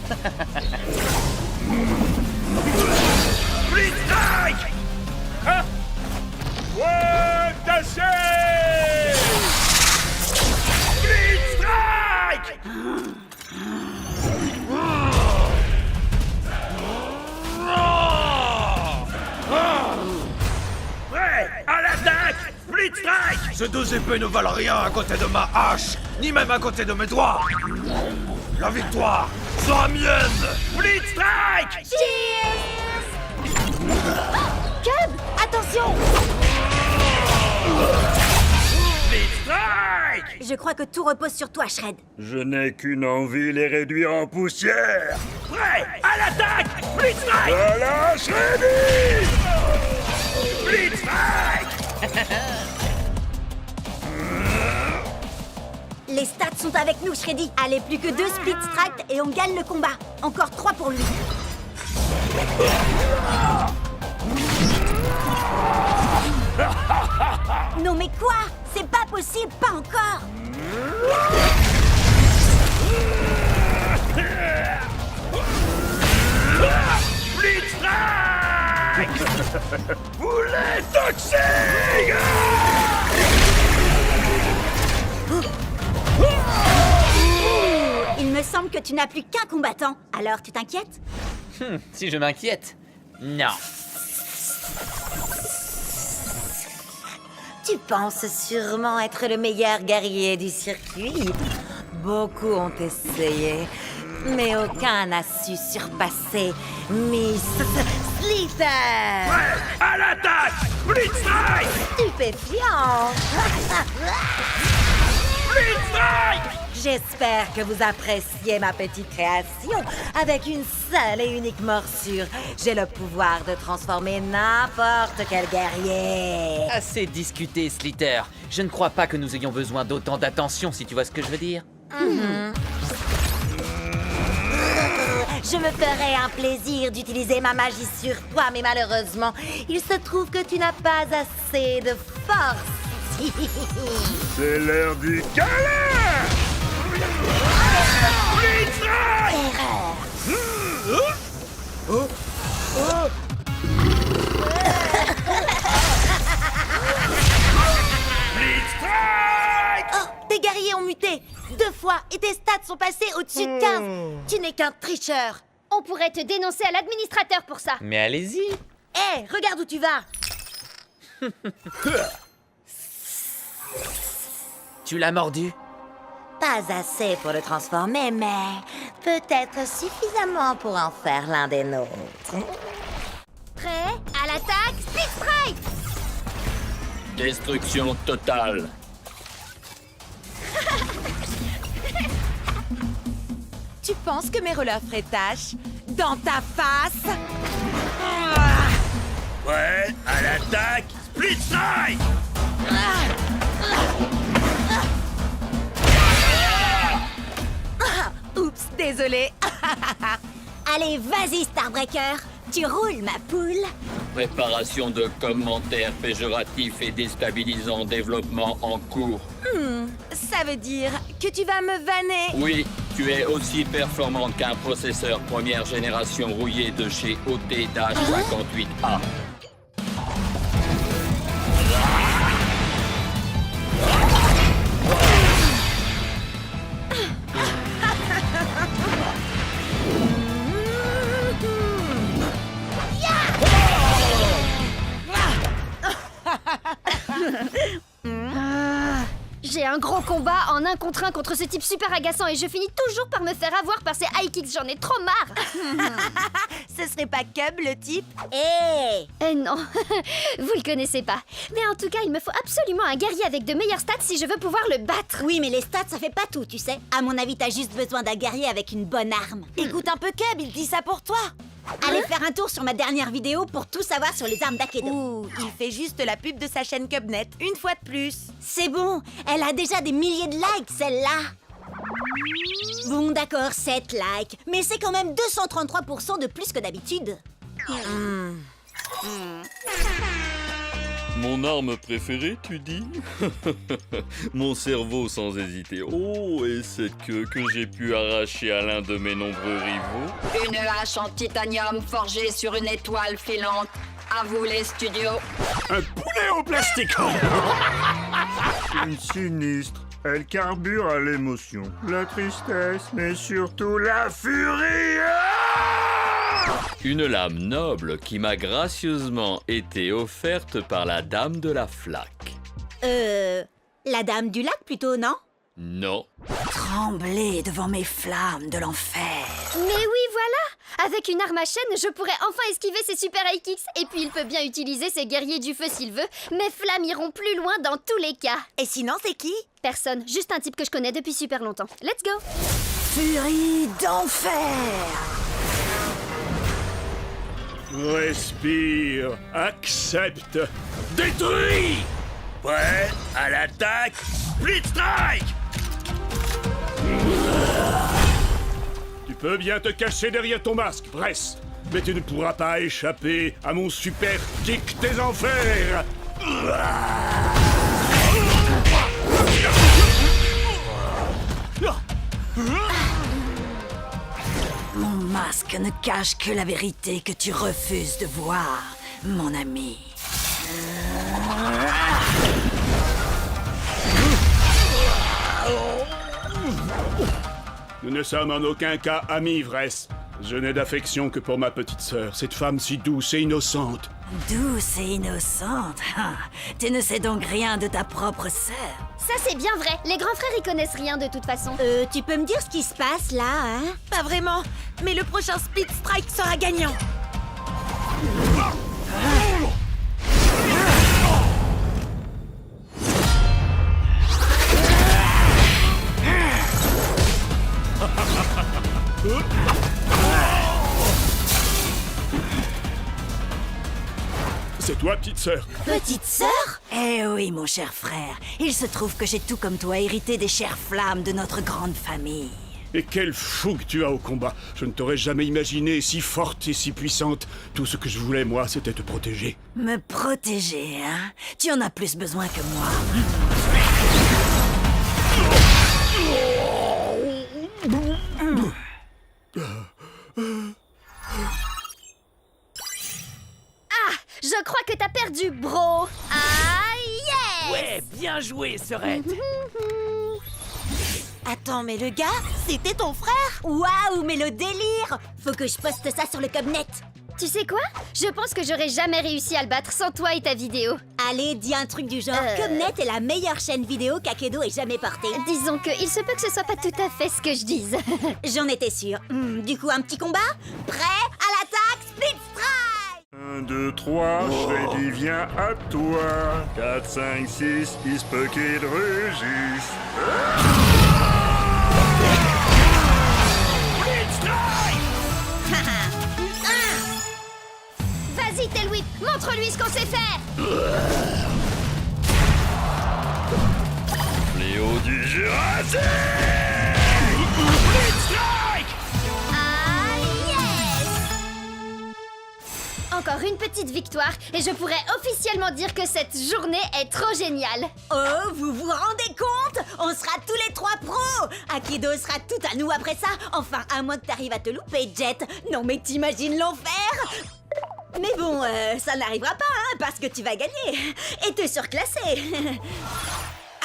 Split Strike! Hein? Ouais, tâchez! Split Strike! Prêt à l'attaque! Split Strike! Ces deux épées ne valent rien à côté de ma hache, ni même à côté de mes doigts. La victoire sera mienne. Split Strike! Cub, attention! Split Strike! Je crois que tout repose sur toi, Shred. Je n'ai qu'une envie, les réduire en poussière. Prêt à l'attaque! Split Strike! Voilà, Shreddy! Split Strike! Les stats sont avec nous, Shreddy. Allez, plus que 2 split strike et on gagne le combat. Encore 3 pour lui. Non mais quoi? C'est pas possible, pas encore. Split Strike! Boulet toxique! Il me semble que tu n'as plus qu'un combattant. Alors, tu t'inquiètes? Si je m'inquiète. Non. Tu penses sûrement être le meilleur guerrier du circuit. Beaucoup ont essayé, mais aucun n'a su surpasser Miss Slither. Prêt à l'attaque! Split Strike! Stupéfiant. Split Strike! J'espère que vous appréciez ma petite création. Avec une seule et unique morsure, j'ai le pouvoir de transformer n'importe quel guerrier. Assez discuté, Slither. Je ne crois pas que nous ayons besoin d'autant d'attention, si tu vois ce que je veux dire. Je me ferais un plaisir d'utiliser ma magie sur toi, mais malheureusement, il se trouve que tu n'as pas assez de force. C'est l'heure du câlin! Oh, tes guerriers ont muté 2 fois et tes stats sont passés au-dessus de 15. Tu n'es qu'un tricheur. On pourrait te dénoncer à l'administrateur pour ça. Mais allez-y. Hé, regarde où tu vas. Tu l'as mordu? Pas assez pour le transformer, mais peut-être suffisamment pour en faire l'un des nôtres. Prêt? À l'attaque, Split Strike! Destruction totale. Tu penses que mes relèves feraient tâche? Dans ta face? Ouais, à l'attaque, Split Strike! Oups, désolé. Allez, vas-y, Starbreaker. Tu roules, ma poule. Préparation de commentaires péjoratifs et déstabilisants, développement en cours. Ça veut dire que tu vas me vanner? Oui, tu es aussi performante qu'un processeur première génération rouillé de chez OT-58A. J'ai un gros combat en 1 contre 1 contre ce type super agaçant et je finis toujours par me faire avoir par ces high kicks, j'en ai trop marre. Ce serait pas Cub, le type? Eh non, vous le connaissez pas. Mais en tout cas, il me faut absolument un guerrier avec de meilleures stats si je veux pouvoir le battre. Oui, mais les stats, ça fait pas tout, tu sais. À mon avis, t'as juste besoin d'un guerrier avec une bonne arme. Écoute un peu Cub, il dit ça pour toi. Allez faire un tour sur ma dernière vidéo pour tout savoir sur les armes d'Akedo. Ouh, il fait juste la pub de sa chaîne Cubnet, une fois de plus. C'est bon, elle a déjà des milliers de likes, celle-là. Bon, d'accord, 7 likes, mais c'est quand même 233% de plus que d'habitude. Mon arme préférée, tu dis? Mon cerveau sans hésiter. Oh, et cette queue que j'ai pu arracher à l'un de mes nombreux rivaux. Une hache en titanium forgée sur une étoile filante. À vous les studios. Un poulet en plastique! Une sinistre. Elle carbure à l'émotion, la tristesse, mais surtout la furie! Une lame noble qui m'a gracieusement été offerte par la dame de la flaque. La dame du lac plutôt, non? Non. Trembler devant mes flammes de l'enfer. Mais oui, voilà! Avec une arme à chaîne, je pourrais enfin esquiver ses super high kicks. Et puis il peut bien utiliser ses guerriers du feu s'il veut. Mes flammes iront plus loin dans tous les cas. Et sinon, c'est qui? Personne, juste un type que je connais depuis super longtemps. Let's go! Furie d'enfer! Respire, accepte. Détruit! Prêt, à l'attaque, Split Strike! Tu peux bien te cacher derrière ton masque, Bress, mais tu ne pourras pas échapper à mon super kick des enfers. Mon masque ne cache que la vérité que tu refuses de voir, mon ami. Nous ne sommes en aucun cas amis, Vress. Je n'ai d'affection que pour ma petite sœur, cette femme si douce et innocente. Douce et innocente. Tu ne sais donc rien de ta propre sœur. Ça c'est bien vrai, les grands frères y connaissent rien de toute façon. Tu peux me dire ce qui se passe là, hein? Pas vraiment, mais le prochain Split Strike sera gagnant. C'est toi, petite sœur? Petite sœur? Eh oui, mon cher frère. Il se trouve que j'ai tout comme toi hérité des chères flammes de notre grande famille. Et quelle fougue tu as au combat. Je ne t'aurais jamais imaginé si forte et si puissante. Tout ce que je voulais, moi, c'était te protéger. Me protéger, hein? Tu en as plus besoin que moi. Ah, je crois que t'as perdu, bro. Ah, yes! Ouais, bien joué, Serette. Attends, mais le gars, c'était ton frère? Waouh, mais le délire! Faut que je poste ça sur le Cubnet. Tu sais quoi? Je pense que j'aurais jamais réussi à le battre sans toi et ta vidéo. Allez, dis un truc du genre. Cubnet est la meilleure chaîne vidéo qu'Akedo ait jamais portée. Disons que il se peut que ce soit pas tout à fait ce que je dise. J'en étais sûre. Du coup, un petit combat? Prêt? À l'attaque, Split Strike! 1, 2, 3, Freddy vient à toi. 4, 5, 6, il se peut qu'il rugisse. Vas-y, Tailwhip, montre-lui ce qu'on sait faire. Léo du Jurassique. Ah, yes! Encore une petite victoire et je pourrais officiellement dire que cette journée est trop géniale. Oh, vous vous rendez compte? On sera tous les 3 pros! Akedo sera tout à nous après ça. Enfin, à moins que t'arrives à te louper, Jet. Non mais t'imagines l'enfer? Mais bon, ça n'arrivera pas, hein, parce que tu vas gagner. Et te surclasser.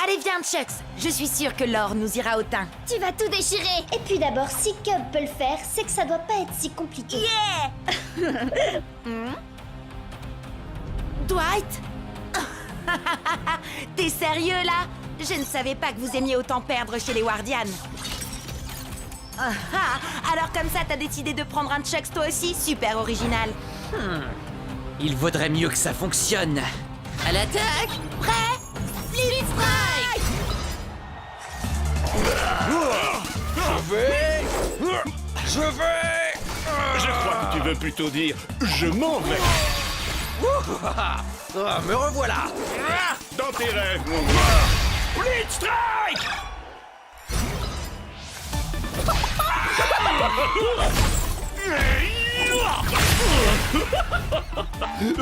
Allez, viens, Chucks. Je suis sûre que l'or nous ira au teint. Tu vas tout déchirer. Et puis d'abord, si Cub peut le faire, c'est que ça doit pas être si compliqué. Yeah! Dwight? T'es sérieux, là? Je ne savais pas que vous aimiez autant perdre chez les Wardians. Alors comme ça, t'as décidé de prendre un Chucks toi aussi? Super original. Il vaudrait mieux que ça fonctionne. À l'attaque. Prêt? Split Strike! Je vais... Je crois que tu veux plutôt dire je m'en vais. Ah, me revoilà. Dans tes rêves, mon gars. Split Strike!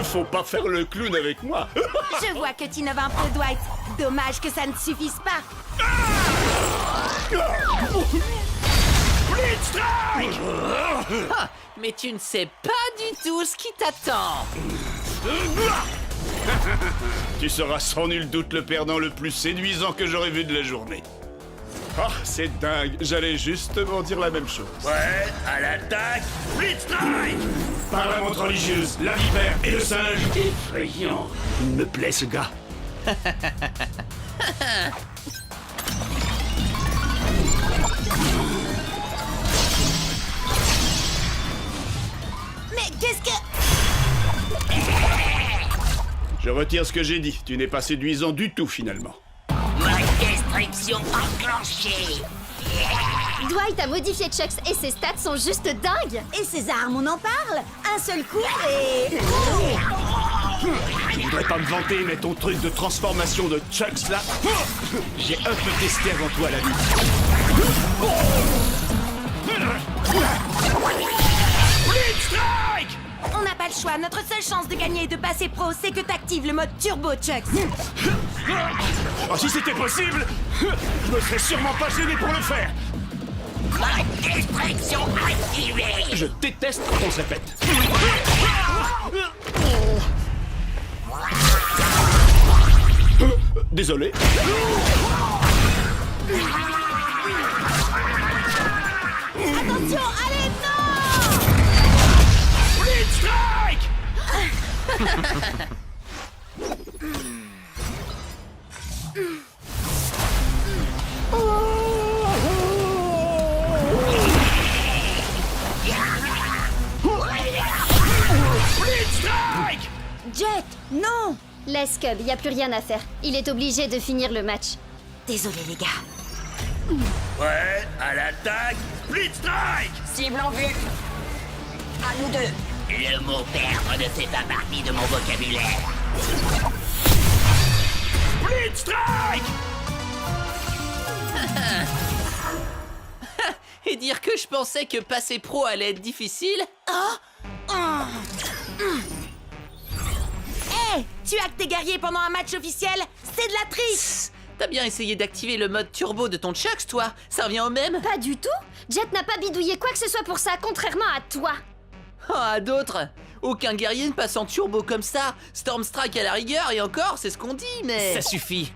Faut pas faire le clown avec moi. Je vois que tu innoves un peu, Dwight. Dommage que ça ne suffise pas. Split Strike! Ah, mais tu ne sais pas du tout ce qui t'attend. Tu seras sans nul doute le perdant le plus séduisant que j'aurais vu de la journée. Ah, c'est dingue. J'allais justement dire la même chose. Ouais, à l'attaque, Split Strike! Par la montre religieuse, la vipère et le singe. Effrayant. Il me plaît, ce gars. Mais qu'est-ce que... Je retire ce que j'ai dit. Tu n'es pas séduisant du tout, finalement. Mode destruction enclenchée. Dwight a modifié Chucks et ses stats sont juste dingues. Et ses armes, on en parle? Un seul coup et... Je voudrais pas me vanter, mais ton truc de transformation de Chucks, là... J'ai un peu testé avant toi, la vie. Split Strike! On n'a pas le choix. Notre seule chance de gagner et de passer pro, c'est que t'actives le mode Turbo, Chucks. Oh, si c'était possible, je me serais sûrement pas gêné pour le faire. Mode destruction activée. Je déteste quand on se répète. Désolé. Attention, allez, non! Split Strike! Split Strike! Jet, non! Laisse Cub, y a plus rien à faire. Il est obligé de finir le match. Désolé, les gars. Ouais, à l'attaque, Split Strike! Cible en vue. À nous deux. Le mot perdre ne fait pas partie de mon vocabulaire. Split Strike! Et dire que je pensais que passer pro allait être difficile? Hé, tu hackes tes guerriers pendant un match officiel? C'est de la triche! T'as bien essayé d'activer le mode turbo de ton Chucks, toi? Ça revient au même? Pas du tout. Jet n'a pas bidouillé quoi que ce soit pour ça, contrairement à toi. Oh, à d'autres? Aucun guerrier ne passe en turbo comme ça. Stormstrike à la rigueur, et encore, c'est ce qu'on dit, mais... Ça suffit.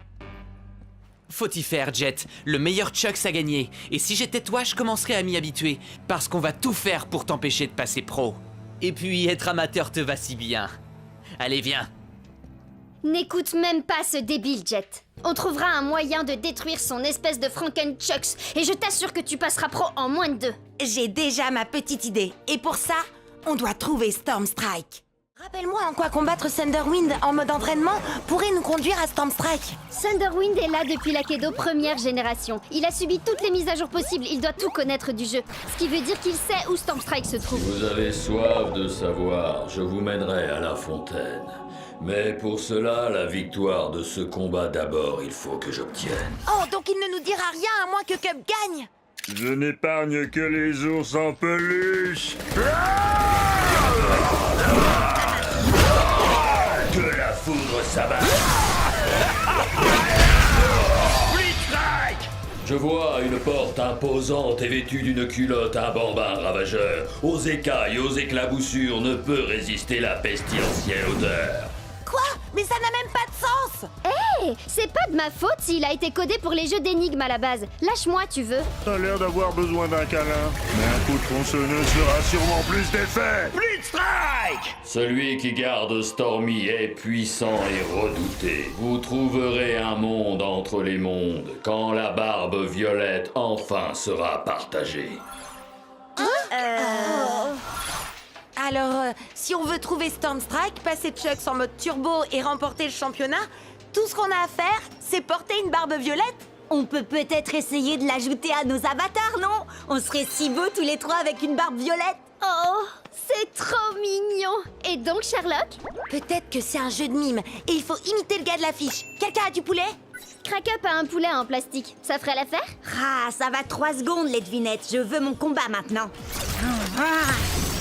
Faut y faire, Jet. Le meilleur Chucks a gagné. Et si j'étais toi, je commencerais à m'y habituer. Parce qu'on va tout faire pour t'empêcher de passer pro. Et puis, être amateur te va si bien. Allez, viens. N'écoute même pas ce débile, Jet. On trouvera un moyen de détruire son espèce de Frankenchucks, et je t'assure que tu passeras pro en moins de 2. J'ai déjà ma petite idée. Et pour ça, on doit trouver Stormstrike. Rappelle-moi en quoi combattre Thunderwind en mode entraînement pourrait nous conduire à Stormstrike. Thunderwind est là depuis l'Akedo première génération. Il a subi toutes les mises à jour possibles, il doit tout connaître du jeu. Ce qui veut dire qu'il sait où Stormstrike se trouve. Vous avez soif de savoir, je vous mènerai à la fontaine. Mais pour cela, la victoire de ce combat d'abord, il faut que j'obtienne. Oh, donc il ne nous dira rien à moins que Cup gagne. Je n'épargne que les ours en peluche. Que la foudre s'abatte. Blitzstrike! Je vois une porte imposante et vêtue d'une culotte, un bambin ravageur. Aux écailles, aux éclaboussures, ne peut résister la pestilentielle odeur. Quoi? Mais ça n'a même pas de sens. Hé, c'est pas de ma faute s'il a été codé pour les jeux d'énigmes à la base. Lâche-moi, tu veux. T'as l'air d'avoir besoin d'un câlin. Mais un coup de tronçonneuse fera sûrement plus d'effet. Blitzstrike! Celui qui garde Stormy est puissant et redouté. Vous trouverez un monde entre les mondes quand la barbe violette enfin sera partagée. Alors, si on veut trouver Stormstrike, passer Chucks en mode turbo et remporter le championnat, tout ce qu'on a à faire, c'est porter une barbe violette. On peut peut-être essayer de l'ajouter à nos avatars, non? On serait si beaux tous les trois avec une barbe violette. Oh, c'est trop mignon. Et donc, Sherlock? Peut-être que c'est un jeu de mime et il faut imiter le gars de l'affiche. Quelqu'un a du poulet? Crack Up a un poulet en plastique. Ça ferait l'affaire? Ah, ça va 3 secondes, les devinettes. Je veux mon combat maintenant.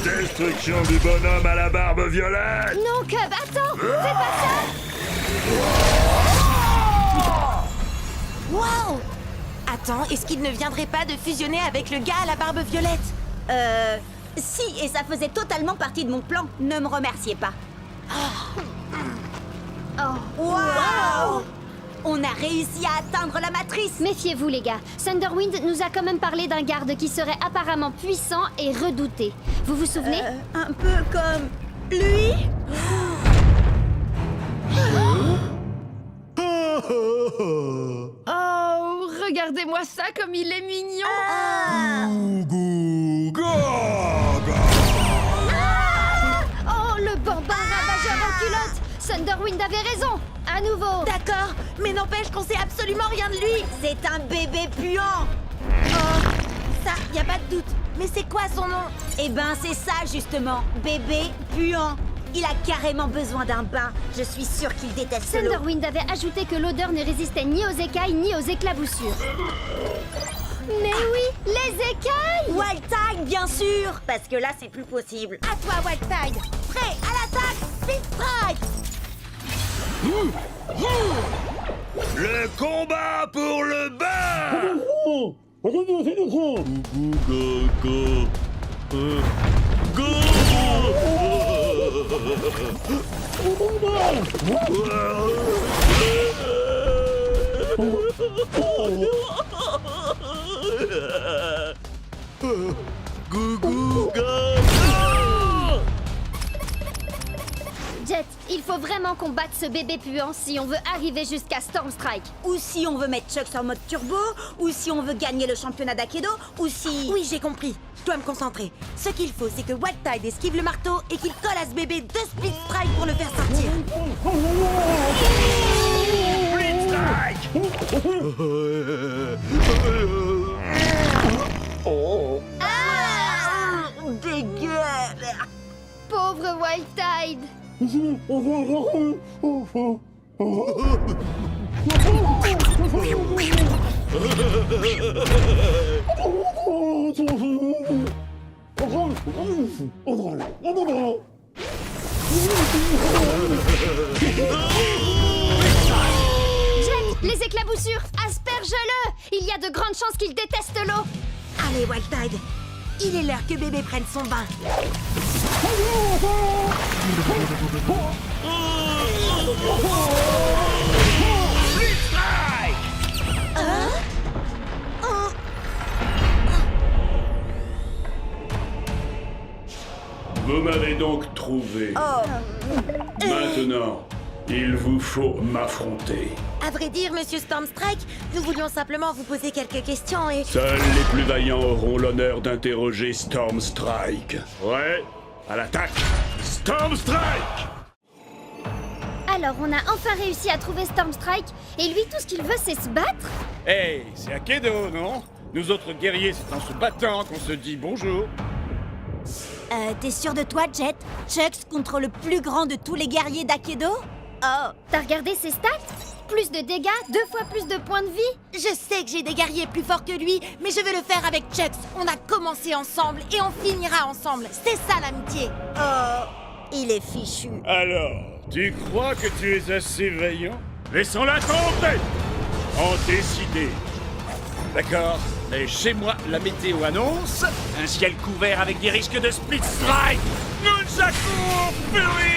Destruction du bonhomme à la barbe violette. Non, Cub, attends! Fais pas ça! Wow! Attends, est-ce qu'il ne viendrait pas de fusionner avec le gars à la barbe violette? Si, et ça faisait totalement partie de mon plan. Ne me remerciez pas. Wow! On a réussi à atteindre la matrice. Méfiez-vous, les gars. Thunderwind nous a quand même parlé d'un garde qui serait apparemment puissant et redouté. Vous vous souvenez? Un peu comme lui. Oh, regardez-moi ça comme il est mignon. Oh, le bambin ravageur en culotte! Thunderwind avait raison! À nouveau! D'accord, mais n'empêche qu'on sait absolument rien de lui. C'est un bébé puant. Oh, ça, y a pas de doute. Mais c'est quoi son nom? Eh ben, c'est ça justement, bébé puant. Il a carrément besoin d'un bain. Je suis sûre qu'il déteste l'eau. Thunderwind avait ajouté que l'odeur ne résistait ni aux écailles ni aux éclaboussures. Mais oui, les écailles! Wild Tide, bien sûr. Parce que là, c'est plus possible. À toi, Wild Tide. Prêt à l'attaque, Speed Strike. Le combat pour le bain! Jet, il faut vraiment qu'on batte ce bébé puant si on veut arriver jusqu'à Stormstrike. Ou si on veut mettre Chucks en mode turbo, ou si on veut gagner le championnat d'Akedo, ou si... Oui, j'ai compris. Je dois me concentrer. Ce qu'il faut, c'est que Wild Tide esquive le marteau et qu'il colle à ce bébé 2 Split Strike pour le faire sortir. Ah, dégueu. Pauvre Wild Tide! Jet, les éclaboussures, asperge-le! Il y a de grandes chances qu'il déteste l'eau. Allez, Wildtide, il est l'heure que bébé prenne son bain. Vous m'avez donc trouvé. Maintenant, il vous faut m'affronter. À vrai dire, Monsieur Stormstrike, nous voulions simplement vous poser quelques questions et... Seuls les plus vaillants auront l'honneur d'interroger Stormstrike. Ouais, à l'attaque, Stormstrike! Alors, on a enfin réussi à trouver Stormstrike, et lui, tout ce qu'il veut, c'est se battre? Hey, c'est Akedo, non? Nous autres guerriers, c'est en se battant qu'on se dit bonjour. T'es sûr de toi, Jet? Chucks contre le plus grand de tous les guerriers d'Akedo? Oh, t'as regardé ses stats? Plus de dégâts, 2 fois plus de points de vie. Je sais que j'ai des guerriers plus forts que lui, mais je veux le faire avec Chucks. On a commencé ensemble et on finira ensemble. C'est ça l'amitié. Oh, il est fichu. Alors, tu crois que tu es assez vaillant? Laissons-la tomber! En décider. D'accord, mais chez moi, la météo annonce un ciel couvert avec des risques de split strike. Nunchaku Fury!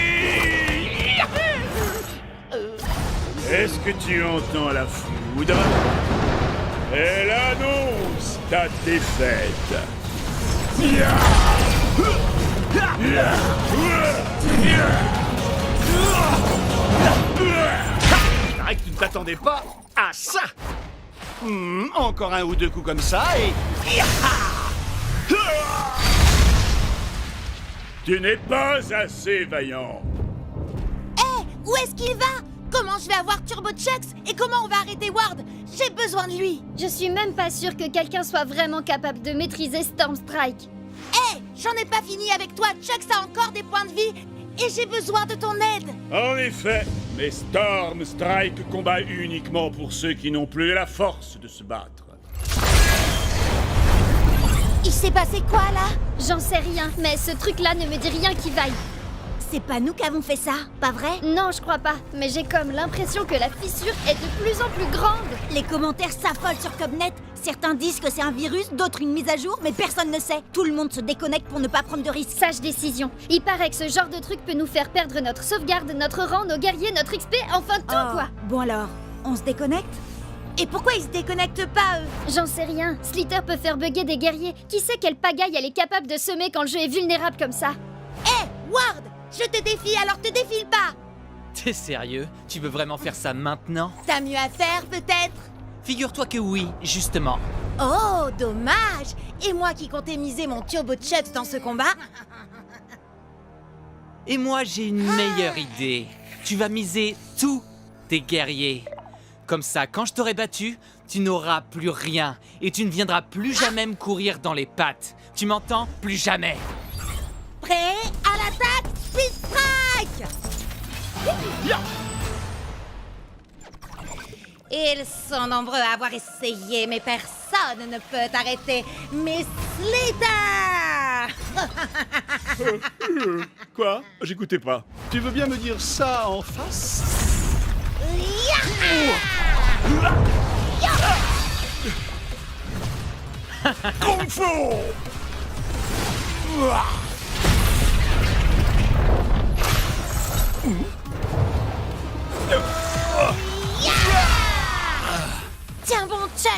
Est-ce que tu entends la foudre? Elle annonce ta défaite. Il paraît que tu ne t'attendais pas à ça. Encore un ou deux coups comme ça et... Tu n'es pas assez vaillant. Hé, où est-ce qu'il va? Comment je vais avoir Turbo Chucks? Et comment on va arrêter Ward? J'ai besoin de lui. Je suis même pas sûre que quelqu'un soit vraiment capable de maîtriser Stormstrike. Hé, j'en ai pas fini avec toi. Chucks a encore des points de vie et j'ai besoin de ton aide. En effet, mais Stormstrike combat uniquement pour ceux qui n'ont plus la force de se battre. Il s'est passé quoi là? J'en sais rien, mais ce truc-là ne me dit rien qui vaille. C'est pas nous qui avons fait ça, pas vrai? Non, je crois pas, mais j'ai comme l'impression que la fissure est de plus en plus grande. Les commentaires s'affolent sur Cobnet. Certains disent que c'est un virus, d'autres une mise à jour, mais personne ne sait. Tout le monde se déconnecte pour ne pas prendre de risques. Sage décision. Il paraît que ce genre de truc peut nous faire perdre notre sauvegarde, notre rang, nos guerriers, notre XP, enfin tout quoi. Bon alors, on se déconnecte? Et pourquoi ils se déconnectent pas, eux? J'en sais rien. Slither peut faire bugger des guerriers. Qui sait quelle pagaille elle est capable de semer quand le jeu est vulnérable comme ça? Hé, Ward! Je te défie, alors te défile pas! T'es sérieux? Tu veux vraiment faire ça maintenant? T'as mieux à faire, peut-être? Figure-toi que oui, justement. Oh, dommage! Et moi qui comptais miser mon Turbo Chucks dans ce combat? Et moi, j'ai une meilleure idée. Tu vas miser tous tes guerriers. Comme ça, quand je t'aurai battu, tu n'auras plus rien. Et tu ne viendras plus jamais me courir dans les pattes. Tu m'entends? Plus jamais. Prêt à l'attaque, Speed Strike! Ils sont nombreux à avoir essayé, mais personne ne peut arrêter Miss Slither! Quoi? J'écoutais pas. Tu veux bien me dire ça en face? Kung Fu! Tiens bon, Chucks!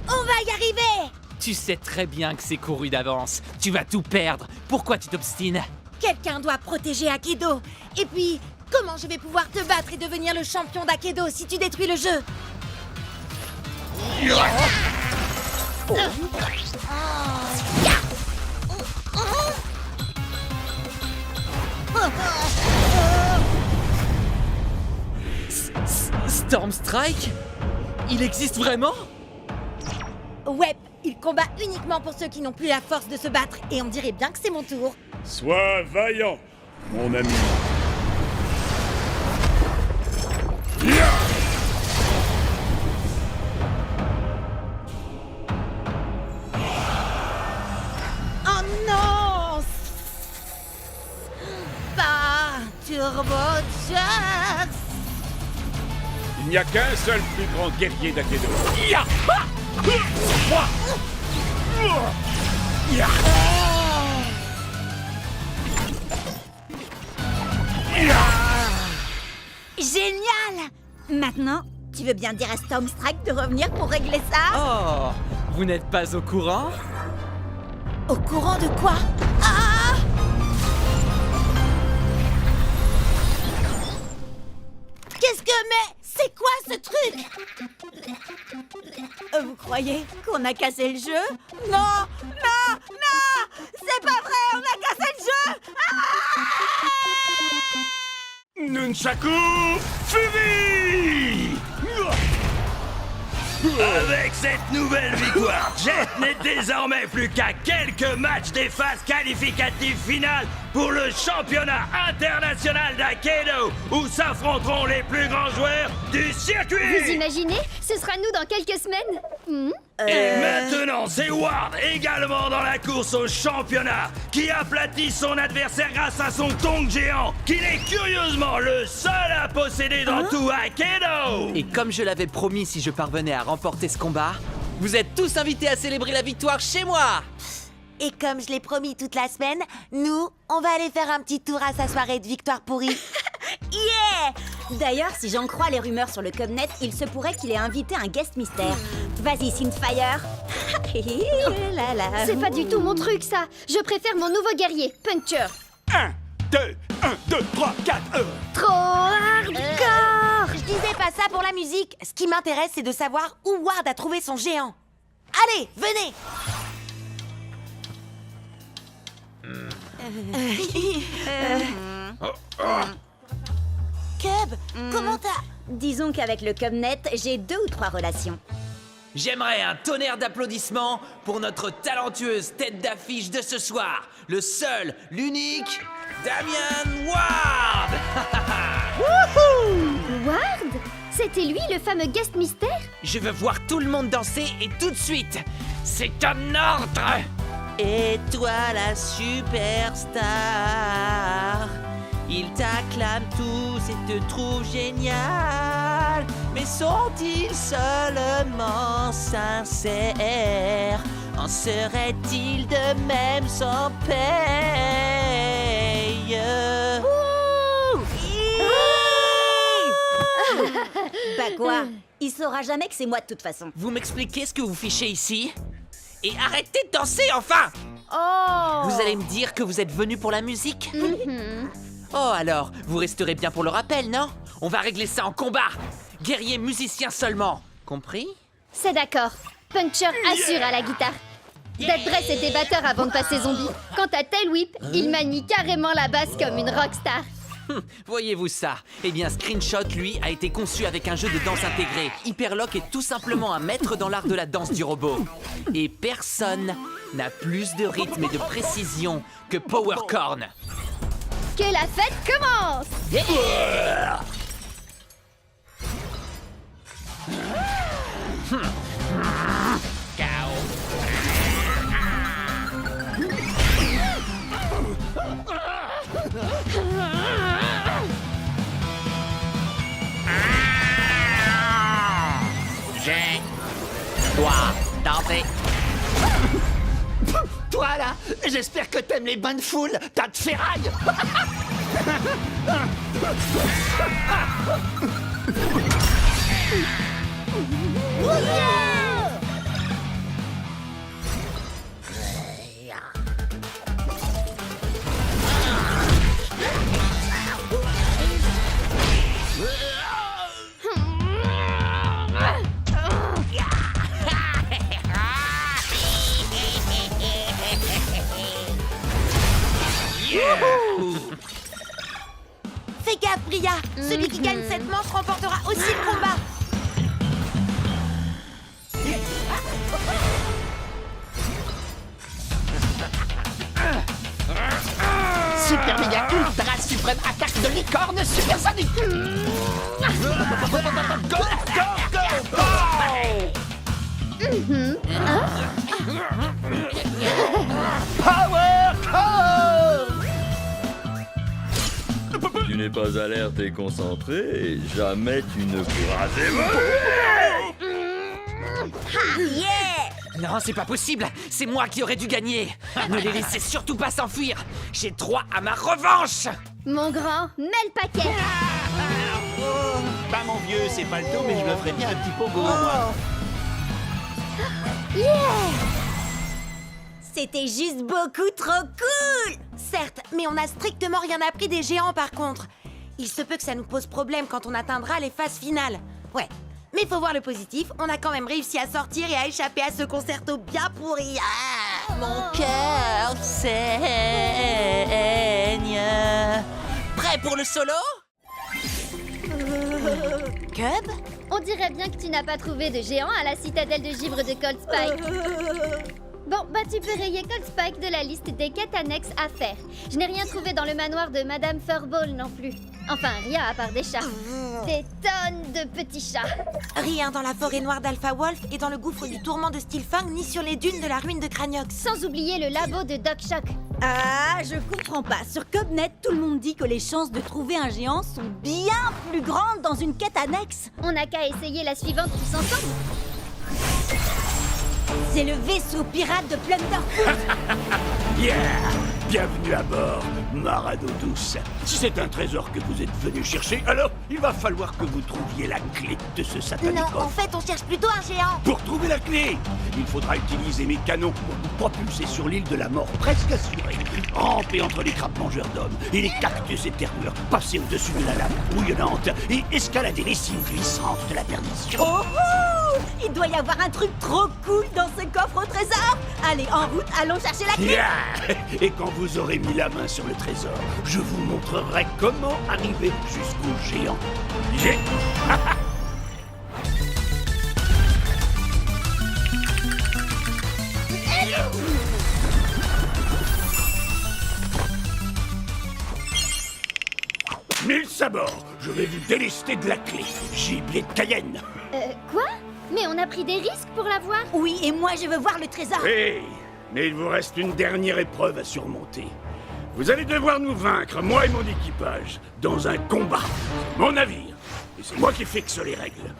On va y arriver! Tu sais très bien que c'est couru d'avance. Tu vas tout perdre. Pourquoi tu t'obstines? Quelqu'un doit protéger Akedo. Et puis, comment je vais pouvoir te battre et devenir le champion d'Akedo si tu détruis le jeu? Stormstrike? Il existe vraiment? Ouais, il combat uniquement pour ceux qui n'ont plus la force de se battre. Et on dirait bien que c'est mon tour. Sois vaillant, mon ami. Turbo Chucks! Il n'y a qu'un seul plus grand guerrier d'Akedo. Ya! Génial! Maintenant, tu veux bien dire à Stormstrike de revenir pour régler ça? Oh, vous n'êtes pas au courant? Au courant de quoi? Ah! Qu'est-ce que... Mais c'est quoi ce truc? Vous croyez qu'on a cassé le jeu? Non! Non! Non! C'est pas vrai! On a cassé le jeu! Nunchaku Fury! Avec cette nouvelle victoire, Jet n'est désormais plus qu'à quelques matchs des phases qualificatives finales pour le championnat international d'Aikido, où s'affronteront les plus grands joueurs du circuit. Vous imaginez? Ce sera nous dans quelques semaines. Et maintenant, c'est Ward, également dans la course au championnat, qui aplatit son adversaire grâce à son tong géant, qu'il est curieusement le seul à posséder dans tout Aikido. Et comme je l'avais promis, si je parvenais à remporter ce combat, vous êtes tous invités à célébrer la victoire chez moi. Et comme je l'ai promis toute la semaine, nous, on va aller faire un petit tour à sa soirée de victoire pourrie. Yeah! D'ailleurs, si j'en crois les rumeurs sur le Cubnet, il se pourrait qu'il ait invité un guest mystère. Vas-y, Synthfire. C'est pas du tout mon truc, ça. Je préfère mon nouveau guerrier, Puncture. 1, 2, 3, 4, Trop hardcore! Je disais pas ça pour la musique. Ce qui m'intéresse, c'est de savoir où Ward a trouvé son géant. Allez, venez! Cub, comment t'as... Disons qu'avec le Cubnet, j'ai 2 ou 3 relations. J'aimerais un tonnerre d'applaudissements pour notre talentueuse tête d'affiche de ce soir, le seul, l'unique, Damian Ward. Ward? C'était lui, le fameux guest mystère? Je veux voir tout le monde danser et tout de suite. C'est un ordre. Et toi la superstar, ils t'acclament tous et te trouvent génial. Mais sont-ils seulement sincères? En serait-il de même sans paye? Bah quoi? Il saura jamais que c'est moi de toute façon. Vous m'expliquez ce que vous fichez ici? Et arrêtez de danser enfin! Oh! Vous allez me dire que vous êtes venu pour la musique? Oh alors, vous resterez bien pour le rappel, non? On va régler ça en combat! Guerrier musicien seulement, compris? C'est d'accord. Puncture assure à la guitare. Dead Dress était batteur avant de passer zombie. Quant à Tail Whip, il manie carrément la basse comme une rockstar. Voyez-vous ça? Eh bien, Screenshot, lui, a été conçu avec un jeu de danse intégré. Hyperlock est tout simplement un maître dans l'art de la danse du robot. Et personne n'a plus de rythme et de précision que Powercorn. Que la fête commence! J'ai... Toi, danser. Toi là, j'espère que t'aimes les bonnes foules, tas de ferraille. Fais gaffe, Bria. Celui qui gagne cette manche remportera aussi le combat. Super méga ultra suprême attaque de licorne supersonique. Go, go, go, go. Power Core. n'es pas alerte et concentré, jamais tu ne pourras évoluer. Ah, yeah! Non, c'est pas possible. C'est moi qui aurais dû gagner. Ne les laissez surtout pas s'enfuir. J'ai droit à ma revanche. Mon grand, mets le paquet. Bah mon vieux, c'est pas le taux, mais je me ferais bien un petit pogo, moi. Yeah! C'était juste beaucoup trop cool! Certes, mais on n'a strictement rien appris des géants par contre. Il se peut que ça nous pose problème quand on atteindra les phases finales. Ouais, mais faut voir le positif, on a quand même réussi à sortir et à échapper à ce concerto bien pourri. Ah, mon cœur saigne. Prêt pour le solo? Cub? On dirait bien que tu n'as pas trouvé de géant à la citadelle de givre de Cold Spike. Bon, bah tu peux rayer Cold Spike de la liste des quêtes annexes à faire. Je n'ai rien trouvé dans le manoir de Madame Furball non plus. Enfin, rien à part des chats. Des tonnes de petits chats. Rien dans la forêt noire d'Alpha Wolf et dans le gouffre du tourment de Steelfang, ni sur les dunes de la ruine de Craniox. Sans oublier le labo de Doc Shock. Ah, je comprends pas. Sur Cobnet, tout le monde dit que les chances de trouver un géant sont bien plus grandes dans une quête annexe. On n'a qu'à essayer la suivante tous ensemble. C'est le vaisseau pirate de Plunderfoot. Yeah! Bienvenue à bord, Marado douce. Si c'est un trésor que vous êtes venu chercher, alors il va falloir que vous trouviez la clé de ce satanique Non, coffre. en fait, on cherche plutôt un géant. Pour trouver la clé, il faudra utiliser mes canons pour vous propulser sur l'île de la mort, presque assurée. Ramper entre les crabes mangeurs d'hommes et les cactus éternels, passer au-dessus de la lave bouillonnante et escalader les cimes glissantes de la perdition. Oh, oh! Il doit y avoir un truc trop cool dans ce coffre au trésor. Allez, en route, allons chercher la clé. Yeah! Et quand vous aurez mis la main sur le trésor, je vous montrerai comment arriver jusqu'au géant. J'ai... Mille sabords, je vais vous délester de la clé. Gibier de Cayenne. Quoi? Mais on a pris des risques pour l'avoir. Oui, et moi je veux voir le trésor. Hey, mais il vous reste une dernière épreuve à surmonter. Vous allez devoir nous vaincre, moi et mon équipage, dans un combat. C'est mon navire, et c'est moi qui fixe les règles.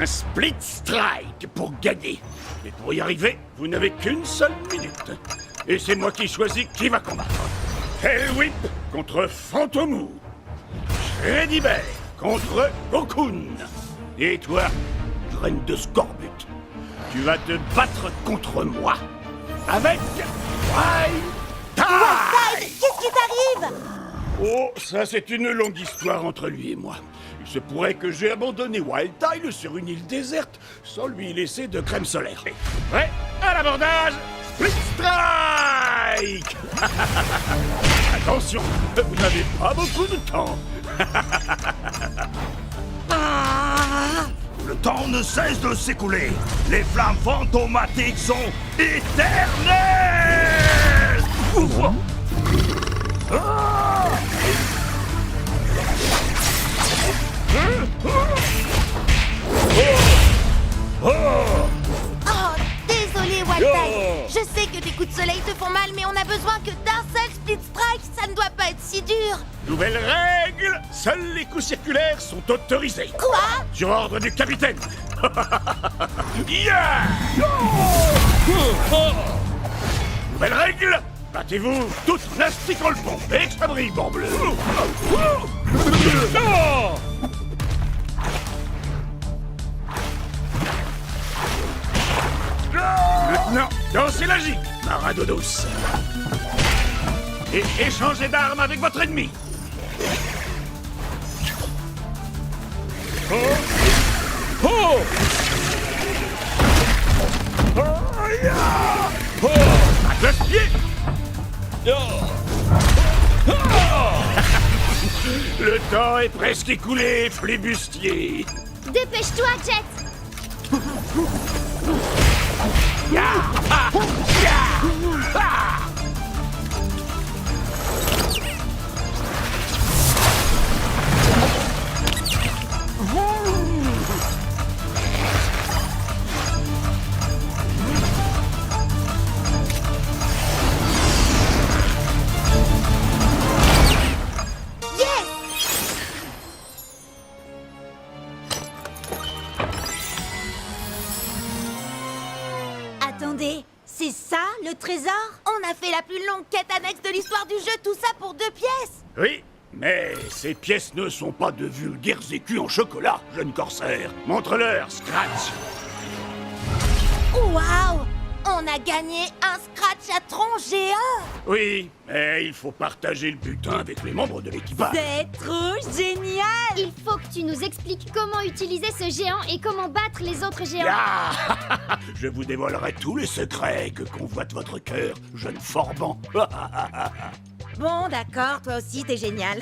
Un split strike pour gagner. Mais pour y arriver, vous n'avez qu'une seule minute. Et c'est moi qui choisis qui va combattre. Hellwhip contre Fantomou. Shreddy Bear contre Cocoon. Et toi, graine de scorbut, tu vas te battre contre moi avec Wild Tide. Qu'est-ce qui t'arrive? Oh, ça c'est une longue histoire entre lui et moi. Il se pourrait que j'ai abandonné Wild Tide sur une île déserte sans lui laisser de crème solaire. Prêt à l'abordage, Split Strike. Attention, vous n'avez pas beaucoup de temps. Le temps ne cesse de s'écouler. Les flammes fantomatiques sont éternelles. Oh, désolé, Wildtide. Je sais que tes coups de soleil te font mal, mais on a besoin que d'un seul split strike. Ça ne doit pas être si dur. Nouvelle règle, seuls les coups circulaires sont autorisés. Quoi? Sur ordre du capitaine. Yeah! Nouvelle règle, battez-vous toute plastique en le pont. Et que ça brille, bleu. Maintenant, dansez la gigue, Maradodos. Et échangez d'armes avec votre ennemi. Oh! Oh! Oh! À classe-pied! Le temps est presque écoulé, flibustier. Dépêche-toi, Jet. Ya! Ah! Ya! Ah! trésor? On a fait la plus longue quête annexe de l'histoire du jeu, tout ça pour 2 pièces. Oui, mais ces pièces ne sont pas de vulgaires écus en chocolat, jeune corsaire. Montre-leur, Scratch. Waouh! On a gagné un Scratch à tronc géant. Oui, mais il faut partager le butin avec les membres de l'équipage. C'est trop génial! Il faut que tu nous expliques comment utiliser ce géant et comment battre les autres géants. Ah Je vous dévoilerai tous les secrets que convoite votre cœur, jeune forban. Bon, d'accord, toi aussi, t'es génial.